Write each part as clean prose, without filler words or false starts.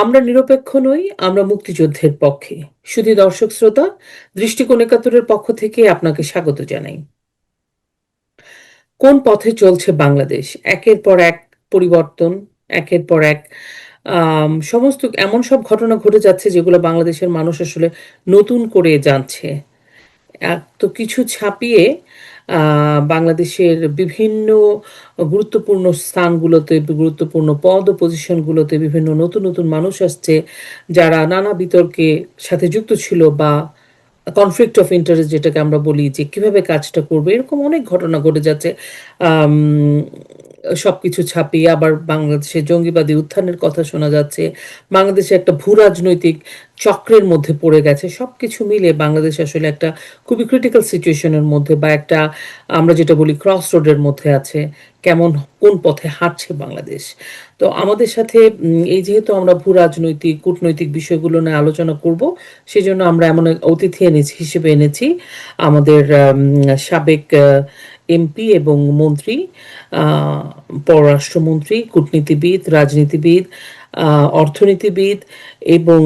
আমরা নিরপেক্ষ নই, আমরা মুক্তিযুদ্ধের পক্ষে। শুধু দর্শক শ্রোতা, দৃষ্টিকোণ একাত্তরের পক্ষ থেকে আপনাকে স্বাগত জানাই। কোন পথে চলছে বাংলাদেশ? একের পর এক পরিবর্তন, একের পর এক সমস্ত এমন সব ঘটনা ঘটে যাচ্ছে যেগুলো বাংলাদেশের মানুষ আসলে নতুন করে জানছে। এত কিছু ছাপিয়ে বাংলাদেশের বিভিন্ন গুরুত্বপূর্ণ স্থানগুলোতে, গুরুত্বপূর্ণ পদ ও পজিশনগুলোতে বিভিন্ন নতুন নতুন মানুষ আসছে, যারা নানা বিতর্কে সাথে যুক্ত ছিল বা কনফ্লিক্ট অফ ইন্টারেস্ট যেটাকে আমরা বলি, যে কিভাবে কাজটা করবে, এরকম অনেক ঘটনা ঘটে যাচ্ছে। আম, সবকিছু ছাপিয়ে আবার বাংলাদেশে জঙ্গিবাদী উত্থানের কথা শোনা যাচ্ছে। বাংলাদেশে একটা ভূ রাজনৈতিক চক্রের মধ্যে পড়ে গেছে। সবকিছু মিলে বাংলাদেশ আসলে একটা খুবই ক্রিটিক্যাল সিচুয়েশনের মধ্যে, বা একটা আমরা যেটা বলি ক্রস রোডের মধ্যে আছে। কেমন, কোন পথে হাঁটছে বাংলাদেশ? তো আমাদের সাথে এই যেহেতু আমরা ভূ রাজনৈতিক কূটনৈতিক বিষয়গুলো নিয়ে আলোচনা করব, সেজন্য আমরা এমন এক অতিথি হিসেবে এনেছি আমাদের সাবেক এমপি এবং মন্ত্রী, পররাষ্ট্রমন্ত্রী, কূটনীতিবিদ, রাজনীতিবিদ, অর্থনীতিবিদ এবং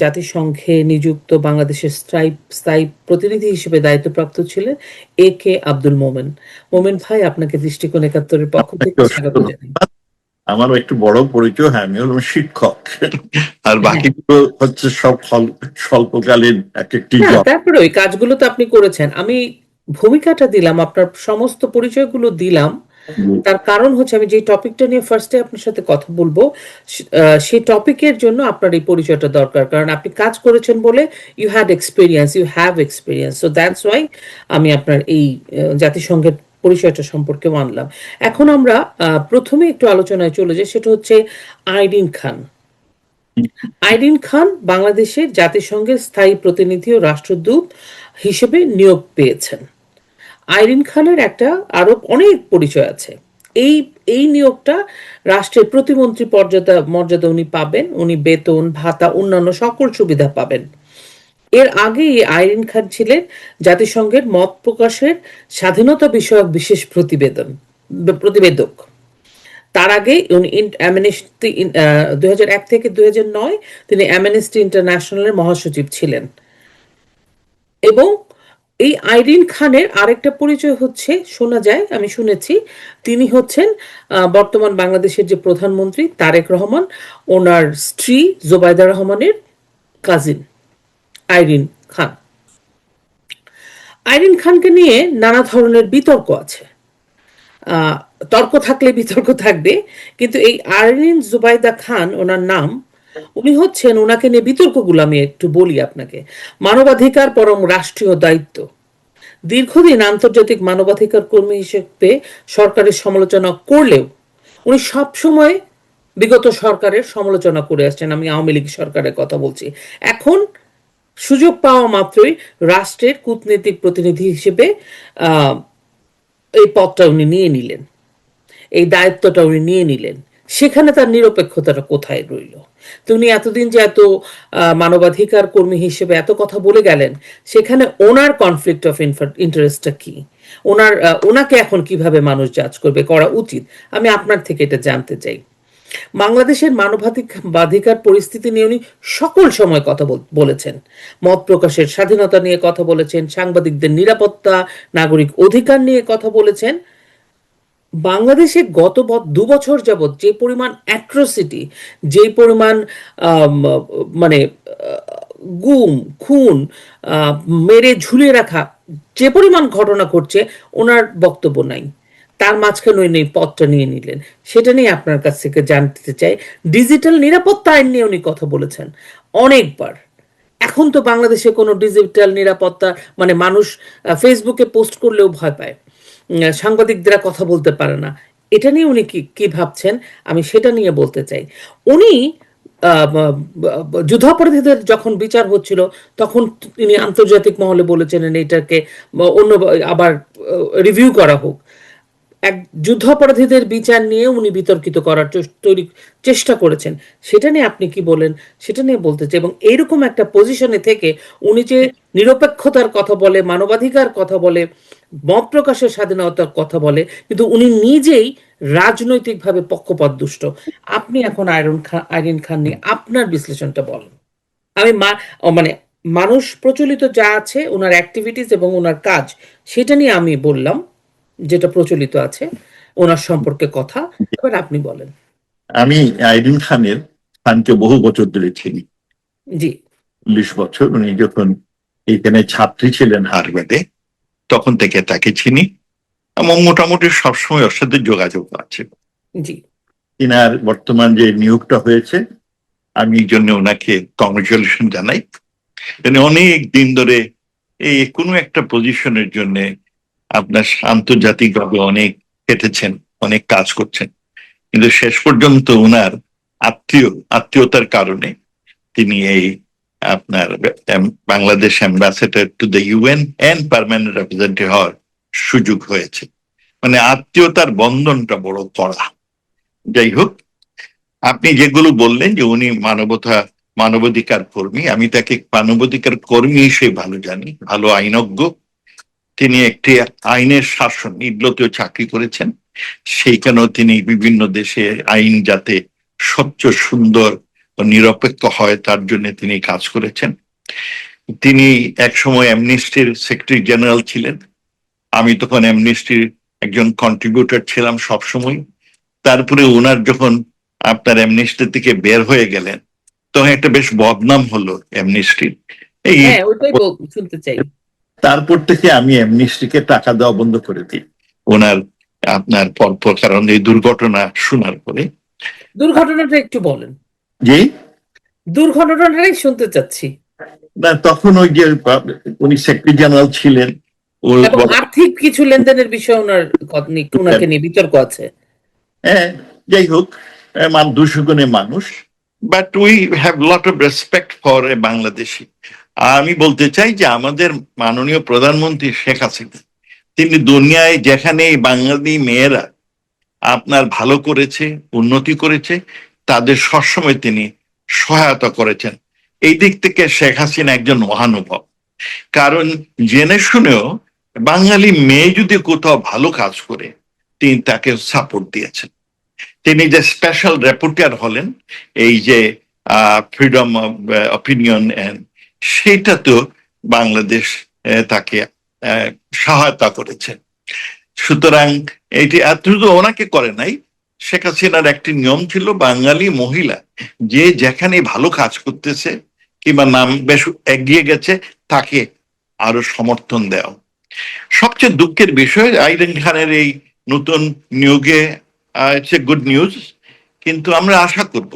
জাতিসংঘে নিযুক্ত বাংলাদেশের স্থায়ী স্থায়ী প্রতিনিধি হিসেবে দায়িত্বপ্রাপ্ত ছিলেন কে আব্দুল মোমেন। মোমেন ভাই, আপনাকে দৃষ্টিকোণ একাত্তরের পক্ষ থেকে স্বাগত জানাই। আমারও একটু বড় পরিচয়, হ্যাঁ আমি হলাম শিক্ষক, আর হ্যাঁ, বাকিগুলো হচ্ছে সব স্বল্পকালীন এক একটি না জব। তারপরে ওই কাজগুলো তো আপনি করেছেন। আমি ভূমিকাটা দিলাম, আপনার সমস্ত পরিচয়গুলো দিলাম। তার কারণ হচ্ছে আমি যে টপিকটা নিয়ে ফার্স্টে আপনার সাথে কথা বলবো, সেই টপিকের জন্য আপনার এই পরিচয়টা দরকার, কারণ আপনি কাজ করেছেন বলে you had experience, you have experience, so that's why আমি আপনার এই জাতিসংঘের পরিচয়টা সম্পর্কে মানলাম। এখন আমরা প্রথমে একটু আলোচনায় চলে যাই, সেটা হচ্ছে আইরিন খান। আইরিন খান বাংলাদেশের জাতিসংঘের স্থায়ী প্রতিনিধি ও রাষ্ট্রদূত হিসেবে নিয়োগ পেয়েছেন। আইরিন খানের একটা আরো অনেক পরিচয় আছে। এই এই নিয়োগটা রাষ্ট্রের প্রতিমন্ত্রী মর্যাদা উনি পাবেন। উনি বেতন ভাতা অন্যান্য সকল সুবিধা পাবেন। এর আগে আইরিন খান ছিলেন জাতিসংঘের মত প্রকাশের স্বাধীনতা বিষয়ক বিশেষ প্রতিবেদক। তার আগে উনি অ্যামনেস্টি 2001 থেকে 2009 তিনি অ্যামনেস্টি ইন্টারন্যাশনালের মহাসচিব ছিলেন। এবং এই আইরিন খানের আরেকটা পরিচয় হচ্ছে, শোনা যায়, আমি শুনেছি, তিনি হচ্ছেন বর্তমান বাংলাদেশের যে প্রধানমন্ত্রী তারেক রহমান, ওনার স্ত্রী জোবায়দা রহমানের কাজিন আইরিন খান। আইরিন খানকে নিয়ে নানা ধরনের বিতর্ক আছে। তর্ক থাকলে বিতর্ক থাকবে, কিন্তু এই আইরিন জুবাইদা খান ওনার নাম, উনি হচ্ছেন, ওনাকে নিয়ে বিতর্কগুলো আমি একটু বলি আপনাকে। মানবাধিকার পরম রাষ্ট্রীয় দায়িত্ব। দীর্ঘদিন আন্তর্জাতিক মানবাধিকার কর্মী হিসেবে সরকারের সমালোচনা করলেও উনি সবসময় বিগত সরকারের সমালোচনা করে আসছেন। আমি আওয়ামী লীগ সরকারের কথা বলছি। এখন সুযোগ পাওয়া মাত্রই রাষ্ট্রের কূটনৈতিক প্রতিনিধি হিসেবে এই পদটা উনি নিয়ে নিলেন, এই দায়িত্বটা উনি নিয়ে নিলেন। সেখানে তার নিরপেক্ষতাটা কোথায় রইল? তো উনি এতদিন যে এত মানবাধিকার কর্মী হিসেবে এত কথা বলে গেলেন, সেখানে ওনার কনফ্লিক্ট অফ ইন্টারেস্টটা কি? ওনাকে এখন কিভাবে মানুষ জাজ করবে, করা উচিত? আমি আপনার থেকে এটা জানতে চাই। বাংলাদেশের মানবাধিকার পরিস্থিতি নিয়ে উনি সকল সময় কথা বলেছেন। মত প্রকাশের স্বাধীনতা নিয়ে কথা বলেছেন, সাংবাদিকদের নিরাপত্তা, নাগরিক অধিকার নিয়ে কথা বলেছেন। বাংলাদেশে গত 2 বছর যাবৎ যে পরিমাণ অ্যাট্রোসিটি, যে পরিমাণ মানে গুম খুন, মেরে ঝুলিয়ে রাখা, যে পরিমাণ ঘটনা ঘটছে, ওনার বক্তব্য নাই। তার মাঝখানে উনি পথটা নিয়ে নিলেন। সেটা নিয়ে আপনার কাছ থেকে জানতে চাই। ডিজিটাল নিরাপত্তা আইন নিয়ে উনি কথা বলেছেন অনেকবার। এখন তো বাংলাদেশে কোনো ডিজিটাল নিরাপত্তা, মানে মানুষ ফেসবুকে পোস্ট করলেও ভয় পায়, সাংবাদিকরা কথা বলতে পারে না। এটা নিয়ে উনি কি কি ভাবছেন, আমি সেটা নিয়ে বলতে চাই। উনি যুদ্ধাপরাধীদের যখন বিচার হচ্ছিল, তখন তিনি আন্তর্জাতিক মহলে বলেছেন এটাকে অন্য আবার রিভিউ করা হোক। এক যুদ্ধাপরাধীদের বিচার নিয়ে উনি বিতর্কিত করার চেষ্টা করেছেন। সেটা নিয়ে আপনি কি বলেন, সেটা নিয়ে বলতে চাই। এবং এইরকম একটা পজিশনে থেকে উনি যে নিরপেক্ষতার কথা বলে, মানবাধিকার কথা বলে, মত প্রকাশের স্বাধীনতার কথা বলে, কিন্তু উনি নিজেই রাজনৈতিকভাবে পক্ষপাতদুষ্ট। আপনি এখন আইরিন খান নিয়ে আপনার বিশ্লেষণটা বলেন। আমি মানে মানুষ প্রচলিত যা আছে ওনার অ্যাক্টিভিটিস এবং ওনার কাজ, সেটা নিয়ে আমি বললাম যেটা প্রচলিত আছে ওনার সম্পর্কে কথা। এবার আপনি বলেন। আমি আইরিন খানকে বহু বছর ধরে চিনি, জি 40 বছর। উনি যখন এইখানে ছাত্রী ছিলেন হার্ভার্ডে, তখন থেকে তাকে চিনি এবং মোটামুটি সবসময় ওর সাথে যোগাযোগ আছে। জি ইনার বর্তমান যে নিয়োগটা হয়েছে, আমি এই জন্য ওনাকে কংগ্রেচুলেশন জানাই। তিনি অনেক দিন ধরে এই কোনো একটা পজিশনের জন্য আপনার আন্তর্জাতিকভাবে অনেক কেটেছেন, অনেক কাজ করছেন, কিন্তু শেষ পর্যন্ত ওনার আত্মীয়তার কারণে তিনি এই আপনার Bangladesh ambassador to the UN and permanent representative হওয়ার সুযোগ হয়েছে। মানে আত্মীয়তার বন্ধনটা বড় কড়া। যাই হোক, আপনি যেগুলো বললেন যে উনি মানবাধিকার কর্মী, আমি তাকে মানবাধিকার কর্মী হিসেবে ভালো জানি, ভালো আইনজ্ঞ। তিনি একটি আইনের শাসন ইডলতেও চাকরি করেছেন, সেইখানেও তিনি বিভিন্ন দেশে আইন যাতে স্বচ্ছ, সুন্দর ও নিরপেক্ষ হয় তার জন্য তিনি কাজ করেছেন। তিনি একসময় অ্যামনেস্টির সেক্রেটারি জেনারেল ছিলেন। আমি তখন অ্যামনেস্টির একজন কন্ট্রিবিউটর ছিলাম সবসময়। তারপরে ওনার যখন আপনার অ্যামনেস্টি থেকে বের হয়ে গেলেন, তখন একটা বেশ বদনাম হলো অ্যামনেস্টির। এই হ্যাঁ, ওইটাই শুনতে চাই। তারপর থেকে আমি অ্যামনেস্টিকে টাকা দেওয়া বন্ধ করে দিই ওনার আপনার পরপর, কারণ এই দুর্ঘটনা শোনার পরে। দুর্ঘটনাটা একটু বলেন। যে দুর্ঘটনাটাই শুনতে চাচ্ছি। না, তখন ওই যে উনি সেক্রেটারি জেনারেল ছিলেন, ওর এবং আর্থিক কিছু লেনদেনের বিষয়ে ওনাকে নিয়ে বিতর্ক আছে। হ্যাঁ, যাই হোক, দুশো মানুষ, but we have lot of respect for a Bangladeshi. আমি বলতে চাই যে আমাদের মাননীয় প্রধানমন্ত্রী শেখ হাসিনা, তিনি দুনিয়ায় যেখানে বাঙালি মেয়েরা আপনার ভালো করেছে, উন্নতি করেছে, তাদের সবসময় তিনি সহায়তা করেছেন। এই দিক থেকে শেখ হাসিনা একজন মহানুভব। কারণ জেনে শুনেও বাঙালি মেয়ে যদি কোথাও ভালো কাজ করে, তিনি তাকে সাপোর্ট দিয়েছেন। তিনি যে স্পেশাল রেপোর্টার হলেন এই যে ফ্রিডম অফ অপিনিয়ন, সেটা তো বাংলাদেশ তাকে সহায়তা করেছে। সুতরাং এটি শুধু ওনাকে করে নাই, শেখ হাসিনার একটি নিয়ম ছিল, বাঙালি মহিলা যে যেখানে ভালো কাজ করতেছে কিংবা নাম বেশ এগিয়ে গেছে, তাকে আরো সমর্থন দেওয়া। সবচেয়ে দুঃখের বিষয় আইরিন খানের এই নতুন নিয়োগে ইটস এ গুড নিউজ, কিন্তু আমরা আশা করব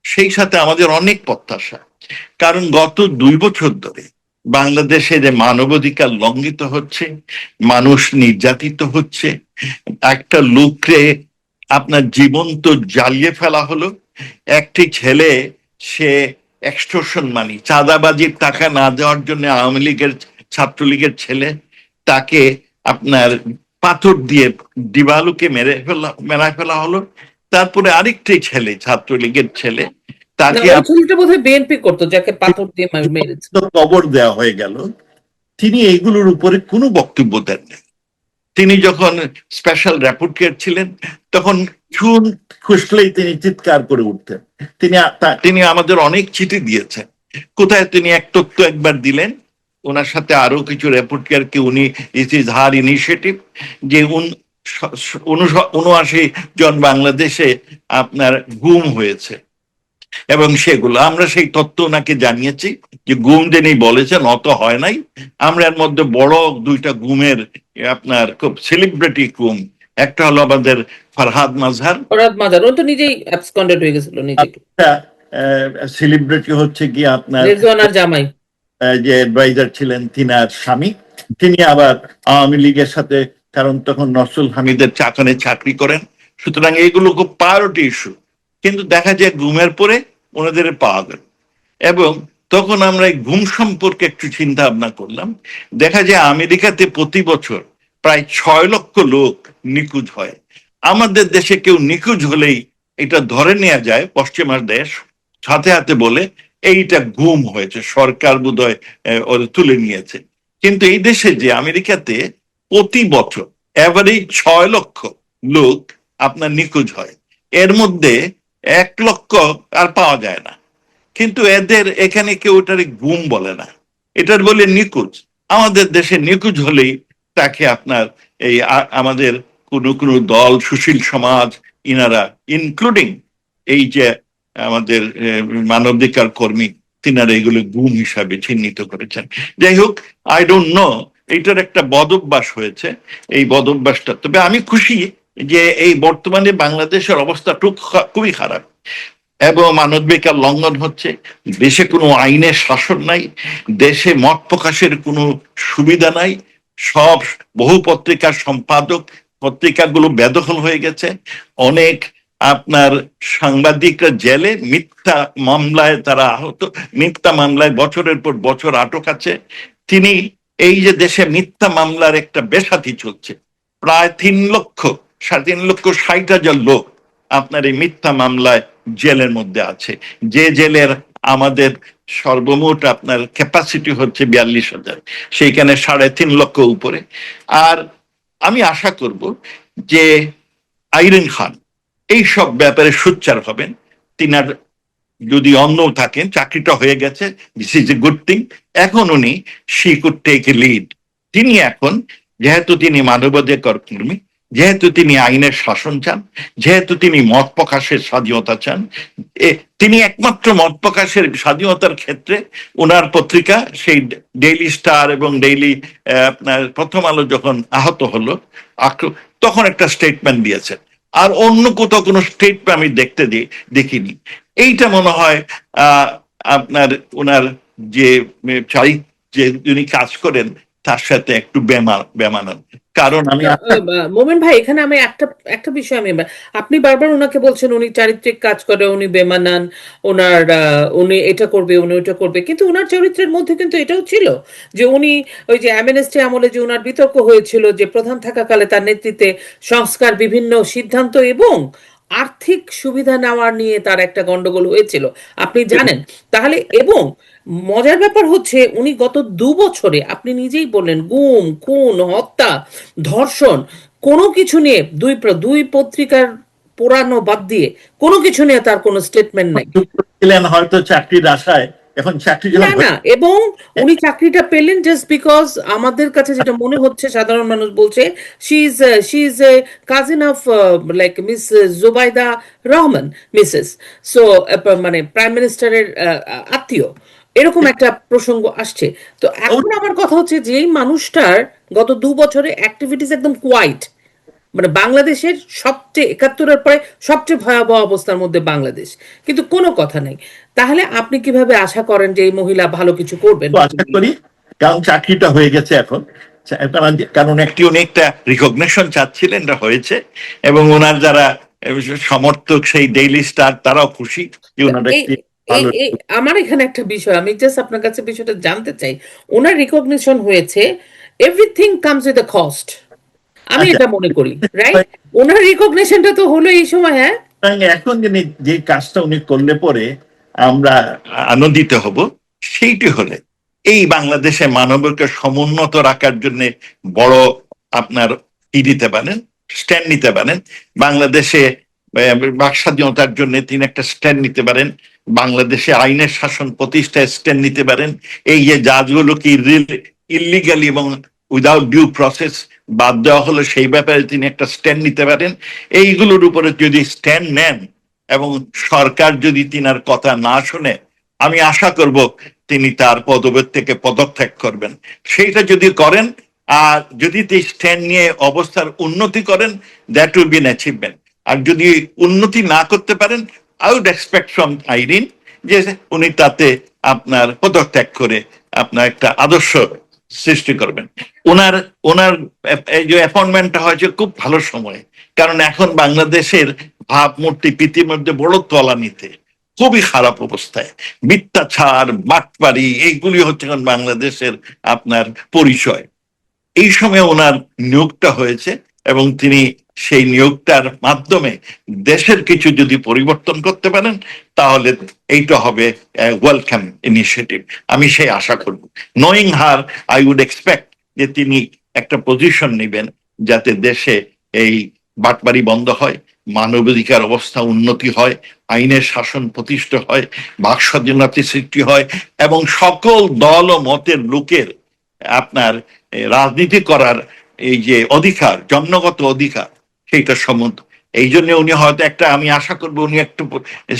সেই সাথে আমাদের অনেক প্রত্যাশা। কারণ গত 2 বছর ধরে বাংলাদেশে যে মানবাধিকার লঙ্ঘিত হচ্ছে, মানুষ নির্যাতিত হচ্ছে, একটা লোককে আপনার জীবন্ত জ্বালিয়ে ফেলা হলো। একটি ছেলে, সে এক্সটর্শন মানি, চাঁদাবাজির টাকা না দেওয়ার জন্য আওয়ামী লীগের ছাত্রলীগের ছেলে, তাকে আপনার পাথর দিয়ে দিবালুকে মেরে ফেলা হলো। তারপরে আরেকটি ছেলে, ছাত্রলীগের ছেলে, তাকে বোধহয় বিএনপি করতো, যাকে পাথর দিয়ে মেরেছে, কবর দেওয়া হয়ে গেল। তিনি এইগুলোর উপরে কোনো বক্তব্য দেননি। তিনি যখন স্পেশাল র্যাপোর্টার ছিলেন, তখন চুন খুসলেই তিনি চিৎকার করে উঠতেন। তিনি আমাদের অনেক চিঠি দিয়েছেন। কোথায় তিনি এক তথ্য একবার দিলেন, ওনার সাথে আরো কিছু রিপোর্টারকে উনি, ইট ইজ হার ইনিশিয়েটিভ, যে 79 জন বাংলাদেশে আপনার গুম হয়েছে, এবং সেগুলো আমরা সেই তথ্য ওনাকে জানিয়েছি যে গুম যিনি বলেছেন অত হয় নাই। আমরা এর মধ্যে বড় 2টা গুমের আপনার খুব সেলিব্রিটি গুম, একটা হলো আমাদের ফরহাদ মাজহার, ও তো নিজেই অ্যাবসকন্ডেড হয়ে গেছিল নিজেকে। সেলিব্রিটি হচ্ছে কি আপনার রেজওয়ানার জামাই, যে অ্যাডভাইজার ছিলেন তিনার স্বামী, তিনি আবার আওয়ামী লীগের সাথে, কারণ তখন নসরুল হামিদের চাকনে চাকরি করেন। সুতরাং এইগুলো খুব প্রায়োরিটি ইস্যু, কিন্তু দেখা যায় গুমের পরে ওনাদের পাওয়া গেল। এবং তখন আমরা এই গুম সম্পর্কে একটু চিন্তা ভাবনা করলাম। দেখা যায় আমেরিকাতে প্রতি বছর প্রায় 6 লক্ষ লোক নিখোঁজ হয়। আমাদের দেশে কেউ নিখোঁজ হলেই এটা ধরে নেওয়া যায়, পশ্চিমা দেশ সাথে সাথে বলে এইটা গুম হয়েছে, সরকার বোধহয় তুলে নিয়েছে। কিন্তু এই দেশে যে আমেরিকাতে প্রতি বছর এভারেজ 6 লক্ষ লোক আপনার নিখোঁজ হয়, এর মধ্যে 1 লক্ষ আর পাওয়া যায় না। কিন্তু এদের এখানে কেউ এটার গুম বলে না, এটার বলে নিখোঁজ। আমাদের দেশে নিখোঁজ হলেই তাকে আপনার এই আমাদের কোনো কোনো দল, সুশীল সমাজ, ইনারা ইনক্লুডিং এই যে আমাদের মানবাধিকার কর্মী, তিনারা এগুলো গুম হিসাবে চিহ্নিত করেছেন। যাই হোক, আই ডোন্ট নো, এইটার একটা বদ অভ্যাস হয়েছে, এই বদ অভ্যাসটা। তবে আমি খুশি যে এই বর্তমানে বাংলাদেশের অবস্থা খুবই খারাপ এবং মানবাধিকার লঙ্ঘন হচ্ছে, দেশে কোনো আইনের শাসন নাই, দেশে মত প্রকাশের কোনো সুবিধা নাই, সব বহু পত্রিকার সম্পাদক, পত্রিকাগুলো বেদখল হয়ে গেছে, অনেক আপনার সাংবাদিকরা জেলে, মিথ্যা মামলায় তারা আহত, মিথ্যা মামলায় বছরের পর বছর আটক আছে। তিনি এই যে দেশে মিথ্যা মামলার একটা বেসাতি চলছে, প্রায় 3,60,000 লোক আপনার এই মিথ্যা মামলায় জেলের মধ্যে আছে, যে জেলের আমাদের সর্বমোট আপনার ক্যাপাসিটি হচ্ছে 42,000, সেইখানে 3.5 লক্ষ উপরে। আর আমি আশা করব যে আইরিন খান এই সব ব্যাপারে সোচ্চার হবেন। তিনার যদি অন্য থাকেন, চাকরিটা হয়ে গেছে, this is a good thing. এখন উনি she could take a lead. তিনি এখন, যেহেতু তিনি মানবাধিকার কর্মী, যেহেতু তিনি আইনের শাসন চান, যেহেতু তিনি মত প্রকাশের স্বাধীনতা চান, তিনি একমাত্র মত প্রকাশের স্বাধীনতার ক্ষেত্রে ওনার পত্রিকা সেই ডেইলি স্টার এবং ডেইলি আপনার প্রথম আলো যখন আহত হলো, তখন একটা স্টেটমেন্ট দিয়েছেন। আর অন্য কোথাও কোনো স্টেটমেন্ট আমি দেখিনি। এইটা মনে হয় আপনার ওনার যে যে উনি কাজ করেন তার সাথে একটু বেমানান। কারণ আমি মোমেন ভাই, এখানে আমি একটা একটা বিষয় আপনি বারবার ওনাকে বলছেন উনি চারিত্রিক কাজ করে, উনি বেমানান, উনি এটা করবে, উনি ওটা করবে, কিন্তু ওনার চরিত্রের মধ্যে কিন্তু এটাও ছিল যে উনি ওই যে অ্যামনেস্টি আমলে যে ওনার বিতর্ক হয়েছিল যে প্রধান থাকাকালে তার নেতৃত্বে সংস্কার, বিভিন্ন সিদ্ধান্ত এবং আর্থিক সুবিধা নেওয়ার নিয়ে তার একটা গন্ডগোল হয়েছিল, আপনি জানেন। তাহলে এবং মজার ব্যাপার হচ্ছে উনি গত 2 বছরে, আপনি নিজেই বললেন, গুম, খুন, হত্যা, ধর্ষণ, কোনো কিছু নিয়ে দুই পত্রিকার পোড়ানো বাদ দিয়ে কোনো কিছু নিয়ে তার কোনো স্টেটমেন্ট নাই। হয়তো চাকরির আশায়, এখন চাকরি না না, এবং উনি চাকরিটা পেলেন জাস্ট বিকজ আমাদের কাছে যেটা মনে হচ্ছে, সাধারণ মানুষ বলছে she is a cousin of like miss Zubaida Rahman, Mrs, so মানে প্রাইম মিনিস্টারের আত্মীয়, এরকম একটা প্রসঙ্গ আসছে। তো এখন আমার কথা হচ্ছে যে এই মানুষটার গত 2 বছরে অ্যাক্টিভিটিস একদম কোয়াইট, মানে বাংলাদেশের সবচেয়ে 71-এর পরে সবচেয়ে ভয়াবহ অবস্থার মধ্যে বাংলাদেশ, কিন্তু কোনো কথা নাই। তাহলে আপনি কিভাবে আশা করেন যে এই মহিলা ভালো কিছু করবেন? আশা করি, কারণ চাকরিটা হয়ে গেছে এখন, কারণ উনি একটা রিকগনিশন চাচ্ছিলেন, এটা হয়েছে, এবং ওনার যারা সমর্থক সেই ডেইলি স্টার তারাও খুশি যে ওনার একটি আমার এখানে একটা বিষয়, আমি জাস্ট আপনার কাছে বিষয়টা জানতে চাই। ওনার রিকগনিশন হয়েছে, everything comes with a cost, আমি এটা মনে করি, রাইট? ওনার রিকগনিশনটা তো হলো এই সময়। হ্যাঁ, এখন যে কাজটা উনি করলে পরে আমরা আনন্দিত হব, সেইটি হলে এই বাংলাদেশে মানবাধিকার সমুন্নত রাখার জন্য বড় আপনার কি দিতে পারেন, স্ট্যান্ড নিতে পারেন। বাংলাদেশে বাক স্বাধীনতার জন্য তিনি একটা স্ট্যান্ড নিতে পারেন, বাংলাদেশে আইনের শাসন প্রতিষ্ঠায় স্ট্যান্ড নিতে পারেন। এই যে জাজগুলোকে ইলিগালি এবং উইদাউট ডিউ প্রসেস বাদ দেওয়া হলো, সেই ব্যাপারে তিনি একটা স্ট্যান্ড নিতে পারেন। এইগুলোর উপরে যদি স্ট্যান্ড নেন এবং সরকার যদি তিনার কথা না শুনে, আমি আশা করব তিনি তার পদবি থেকে পদত্যাগ করবেন। সেইটা যদি করেন, আর যদি স্ট্যান্ড নিয়ে অবস্থার উন্নতি করেন, that will be an achievement. আর যদি উন্নতি না করতে পারেন, I would expect from Irene যে উনি তাতে আপনার পদত্যাগ করে আপনার একটা আদর্শ সৃষ্টি করবেন। ওনার ওনার এই যে অ্যাপয়েন্টমেন্টটা হয়েছে খুব ভালো সময়, কারণ এখন বাংলাদেশের ভাবমূর্তি পৃথিবীর বড় তলানিতে, খুবই খারাপ অবস্থায়, মিথ্যাচার, বাটপারি, এইগুলি হচ্ছে এখন বাংলাদেশের আপনার পরিচয়। এই সময় ওনার নিয়োগটা হয়েছে এবং তিনি সেই নিয়োগটার মাধ্যমে দেশের কিছু যদি পরিবর্তন করতে পারেন, তাহলে এইটা হবে ওয়েলকাম ইনিশিয়েটিভ। আমি সেই আশা করব। Knowing her, I would expect যে তিনি একটা পজিশন নেবেন যাতে দেশে এই বাটপারি বন্ধ হয়, মানবাধিকার অবস্থা উন্নতি হয়, আইনের শাসন প্রতিষ্ঠা হয়, বাক স্বাধীনতা সৃষ্টি হয় এবং সকল দল ও মতের লোকের আপনার রাজনীতি করার এই যে অধিকার, জন্মগত অধিকার, সেইটা সম্বন্ধ। এই জন্য উনি হয়তো একটা, আমি আশা করবো উনি একটু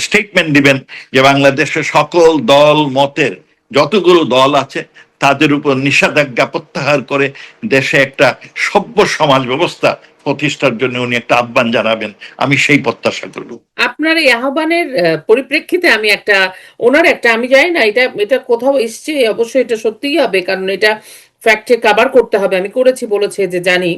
স্টেটমেন্ট দিবেন যে বাংলাদেশের সকল দল মতের যতগুলো দল আছে তাদের উপর নিষেধাজ্ঞা প্রত্যাহার করে দেশে একটা সভ্য সমাজ ব্যবস্থা প্রতিষ্ঠার জন্য উনি একটা আহ্বান জানাবেন, আমি সেই প্রত্যাশা করব। আপনার এই আহ্বানের পরিপ্রেক্ষিতে আমি একটা, ওনার একটা, আমি জানি না এটা এটা কোথাও এসছে, অবশ্যই এটা সত্যিই হবে, কারণ এটা ফ্যাক্টে কভার করতে হবে, আমি করেছি বলেছে যে জানি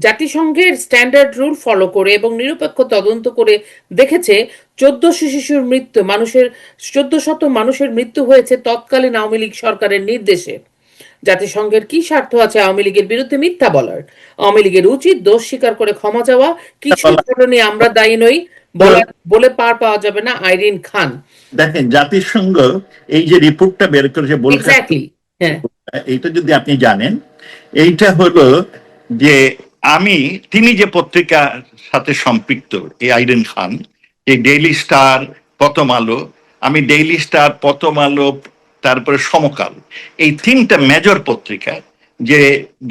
জাতিসংঘের স্ট্যান্ডার্ড রুল ফলো করে এবং নিরপেক্ষ তদন্ত করে দেখেছে 1400 শিশুর মৃত্যু, 1400 মানুষের মৃত্যু হয়েছে তৎকালীন আওয়ামী লীগ সরকারের নির্দেশে। জাতিসংঘের কি স্বার্থ আছে আওয়ামী লীগের বিরুদ্ধে মিথ্যা বলার? আওয়ামী লীগের উচিত দোষ স্বীকার করে ক্ষমা চাওয়া, কিছু ঘটনায় আমরা দায়ী নই বলে পার পাওয়া যাবে না। আইরিন খান। দেখেন, জাতিসংঘ এই যে রিপোর্টটা বের করেছে বলতে, এক্স্যাক্টলি, হ্যাঁ, এইটা যদি আপনি জানেন, এইটা হলো যে তিনি যে পত্রিকার সাথে সম্পৃক্ত, এই আইরিন খান, এই ডেইলি স্টার, প্রথম আলো, আমি ডেইলি স্টার, প্রথম আলো, তারপরে সমকাল, এই তিনটা মেজর পত্রিকা, যে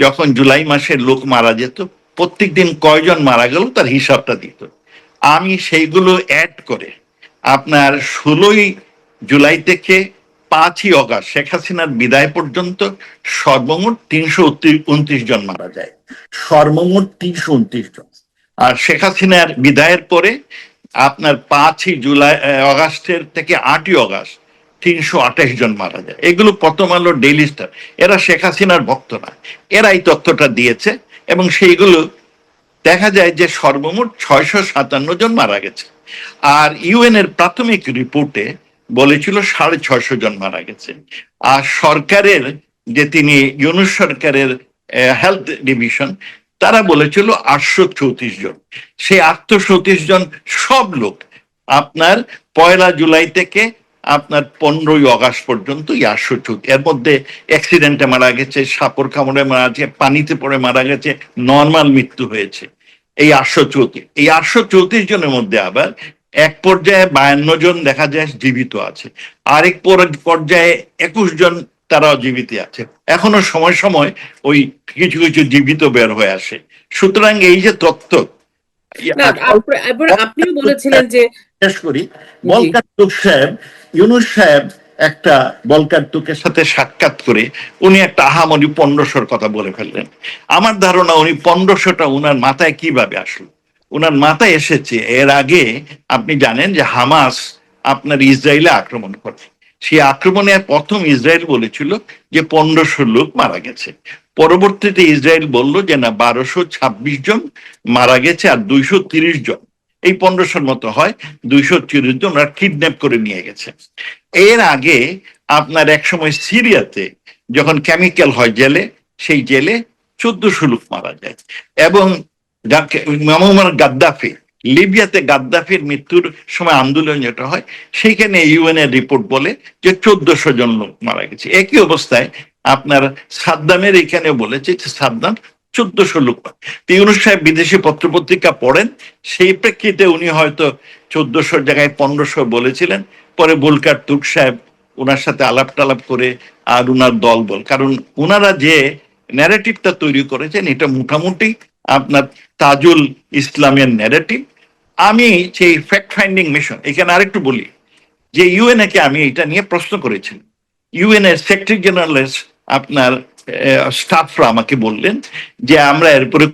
যখন জুলাই মাসে লোক মারা যেত প্রত্যেক দিন কয়জন মারা গেল তার হিসাবটা দিত। আমি সেইগুলো অ্যাড করে আপনার 16ই জুলাই থেকে 5ই অগাস্ট শেখ হাসিনার বিদায় পর্যন্ত সর্বমোট 329 জন মারা যায়, সর্বমোট 329 জন। আর শেখ হাসিনার বিদায়ের পরে আপনার 5ই জুলাই অগাস্টের থেকে 8ই অগাস্ট 328 জন মারা যায়। এগুলো প্রথম আলো, ডেইলি স্টার, এরা শেখ হাসিনার ভক্ত না, এরা এই তথ্যটা দিয়েছে এবং সেইগুলো দেখা যায় যে সর্বমোট 657 জন মারা গেছে। আর ইউএন এর প্রাথমিক রিপোর্টে বলেছিল 650 জন মারা গেছে। আর সরকারের যে তিনি ইউনূস সরকারের হেলথ ডিভিশন, তারা বলেছিল 834 জন। সেই 834 জন সব লোক আপনার 1 জুলাই থেকে আপনার 15ই অগাস্ট পর্যন্ত 834, এর মধ্যে অ্যাক্সিডেন্টে মারা গেছে, সাপর কামড়ে মারা গেছে, পানিতে পড়ে মারা গেছে, নর্মাল মৃত্যু হয়েছে। এই 834 জনের মধ্যে আবার এক পর্যায়ে 52 জন দেখা যায় জীবিত আছে, আরেক পর্যায়ে 21 জন তারাও জীবিত আছে। এখনো সময় সময় ওই কিছু কিছু জীবিত বের হয়ে আসে। সুতরাং এই যে তথ্য, না, আপনিও বলেছিলেন যে, শেষ করি, বলকার তুক সাহেব, ইউনূস সাহেব একটা বলকার তুকের সাথে সাক্ষাৎ করে উনি একটা আহামরি 1500 কথা বলে ফেললেন। আমার ধারণা উনি 1500টা উনার মাথায় কিভাবে আসলো। উনার মাথায় এসেছে এর আগে আপনি জানেন যে হামাস আপনার ইসরায়েলে আক্রমণ করে, সেই আক্রমণে প্রথম ইসরায়েল বলেছিল যে 1500 লোক মারা গেছে। পরবর্তীতে ইসরায়েল বলল যে না, 1226 জন মারা গেছে আর 230 জন, এই 1500 মতো হয়, 230 জন ওরা কিডন্যাপ করে নিয়ে গেছে। এর আগে আপনার এক সময় সিরিয়াতে যখন কেমিক্যাল হয় জেলে, সেই জেলে 1400 লোক মারা যায়। এবং মুয়াম্মার গাদ্দাফি, লিবিয়াতে গাদ্দাফির মৃত্যুর সময় আন্দোলন যেটা হয়, সেইখানে ইউএন এর রিপোর্ট বলে যে 1400 জন লোক মারা গেছে। একই অবস্থায় আপনার সাদ্দামের এখানে বলেছে যে সাদ্দাম 1400 লোক। ইউনূস সাহেব বিদেশি পত্রপত্রিকা পড়েন, সেই প্রেক্ষিতে উনি হয়তো 1400 জায়গায় 1500 বলেছিলেন। পরে বুলকার তুক সাহেব ওনার সাথে আলাপ টালাপ করে আর উনার দল বল, কারণ ওনারা যে ন্যারেটিভটা তৈরি করেছেন এটা মোটামুটি আপনার তাজুল ইসলামের ন্যারেটিভ। আমি সেই ফ্যাক্ট ফাইন্ডিং মিশন, এখানে আরেকটু বলি যে ইউএনএ কে আমি এটা নিয়ে প্রশ্ন করেছি। ইউএন এর সেক্রেটারি জেনারেল আপনার স্টাফরা আমাকে বললেন যে আমরা এরপরে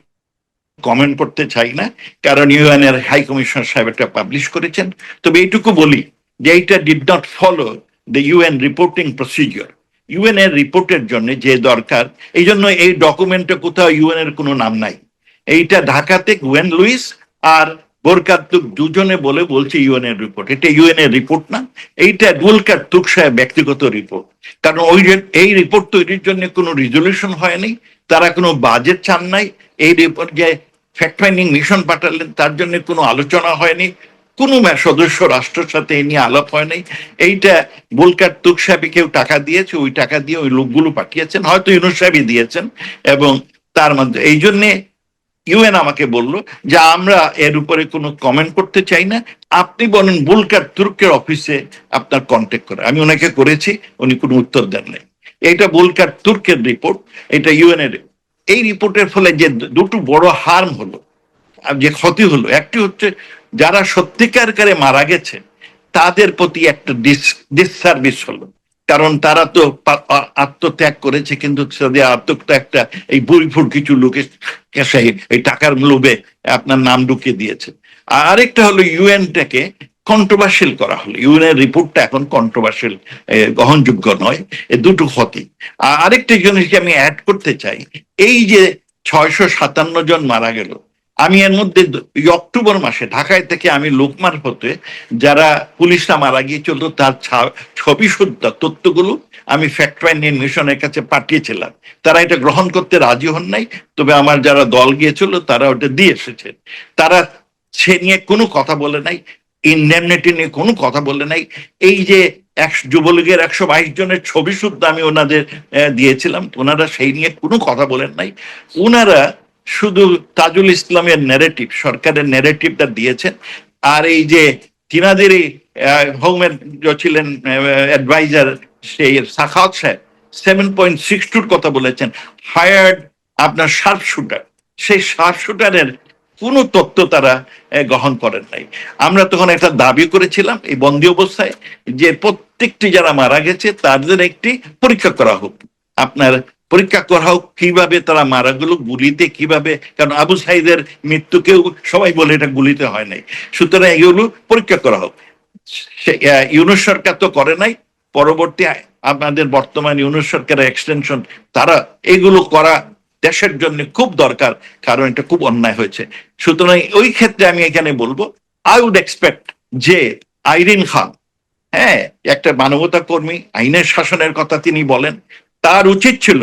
কমেন্ট করতে চাই না, কারণ ইউএন এর হাই কমিশনার সাহেব একটা পাবলিশ করেছেন। তবে এইটুকু বলি যে এইটা did not follow the UN reporting procedure. UN এর রিপোর্টের জন্য যে দরকার, এই জন্য এই ডকুমেন্টে কোথাও ইউএন এর কোনো নাম নাই। এইটা ঢাকাতে গুয়েন লুইস আর বোরকার তুক দুজনে বলে বলছে ইউএন এর রিপোর্ট, এটা ইউএন এর রিপোর্ট না, এইটা বোরকার তুক সাহেব ব্যক্তিগত রিপোর্ট। কারণ এই রিপোর্ট তৈরির জন্য কোনো রিজলিউশন হয়নি, তারা কোনো বাজেট চান নাই। এই রিপোর্ট যে ফ্যাক্ট ফাইন্ডিং মিশন পাঠালেন তার জন্য কোনো আলোচনা হয়নি, কোনো সদস্য রাষ্ট্রের সাথে এই নিয়ে আলাপ হয় নাই। এইটা বোলকার তুক সাহেব কেউ টাকা দিয়েছে, ওই টাকা দিয়ে ওই লোকগুলো পাঠিয়েছেন, হয়তো ইউনূস সাহেবই দিয়েছেন, এবং তার মধ্যে এই জন্যে ইউএন আমাকে বলল যে আমরা এর উপরে কোনো কমেন্ট করতে চাই না, আপনি বলেন বুলকার তুর্কের অফিসে আপনার কন্ট্যাক্ট করে। আমি ওনাকে করেছি, উনি কোনো উত্তর দেন নাই। এটা বুলকার তুর্কের রিপোর্ট, এটা ইউএন এর। এই রিপোর্টের ফলে যে দুটো বড় হার্ম হলো, যে ক্ষতি হলো, একটি হচ্ছে যারা সত্যিকার করে মারা গেছে তাদের প্রতি একটা ডিসসার্ভিস হলো, কারণ তারা তো আত্মত্যাগ করেছে, কিন্তু তাদের আত্মত্যাগটা এই বইফুর কিছু লোকের কাছে এই টাকার লোভে আপনার নাম ঢুকিয়ে দিয়েছে। আরেকটা হলো ইউএনটাকে কন্ট্রোভার্সিয়াল করা হলো, ইউএন এর রিপোর্টটা এখন কন্ট্রোভার্সিয়াল, গ্রহণযোগ্য নয়। এ দুটো ক্ষতি। আরেকটা জিনিসকে আমি অ্যাড করতে চাই, এই যে 657 জন মারা গেল, আমি এর মধ্যে অক্টোবর মাসে ঢাকায় থেকে আমি লোকমার হতে যারা পুলিশরা মারা গিয়েছিল তার ছবি শুদ্ধ তথ্যগুলো আমি ফ্যাক্ট ফাইন্ডিং মিশনের কাছে পাঠিয়েছিলাম। তারা এটা গ্রহণ করতে রাজি হন নাই, তবে আমার যারা দল গিয়েছিল তারা ওটা দিয়ে এসেছে। তারা সে নিয়ে কোনো কথা বলে নাই, ইনডেমনিটি নিয়ে কোনো কথা বলে নাই। এই যে যুবলীগের 122 জনের ছবি শুদ্ধ আমি ওনাদের দিয়েছিলাম, ওনারা সেই নিয়ে কোনো কথা বলেন নাই। ওনারা শুধু তাজুল ইসলামের ন্যারেটিভ, সরকারের ন্যারেটিভটা দিয়েছেন। আর এই যে তিনাদেরই হোমের ছিলেন অ্যাডভাইজার সেই সাখাওয়াত সাহেব 7.62 কথা বলেছেন, হায়ার্ড আপনার শার্প শুটার। সেই শার্প শুটারের কোনো তথ্য তারা গ্রহণ করেন নাই। আমরা তখন একটা দাবি করেছিলাম এই বন্দী অবস্থায় যে প্রত্যেকটি যারা মারা গেছে তাদের একটি পরীক্ষা করা হোক, আপনার পরীক্ষা করা হোক কিভাবে তারা মারা গেল, গুলিতে কিভাবে, কারণ আবু সাইদের মৃত্যুকেও সবাই বলে এটা গুলিতে হয় নাই, সুতরাং এগুলো পরীক্ষা করা হোক। ইউনুস সরকার তো করে নাই, পরবর্তী আপনাদের বর্তমান ইউনুস সরকারের এক্সটেনশন তারা এগুলো করা দেশের জন্য খুব দরকার, কারণ এটা খুব অন্যায় হয়েছে। সুতরাং ওই ক্ষেত্রে আমি এখানে বলবো, আই উড এক্সপেক্ট যে আইরিন খান, হ্যাঁ, একটা মানবতা কর্মী, আইনের শাসনের কথা তিনি বলেন, তার উচিত ছিল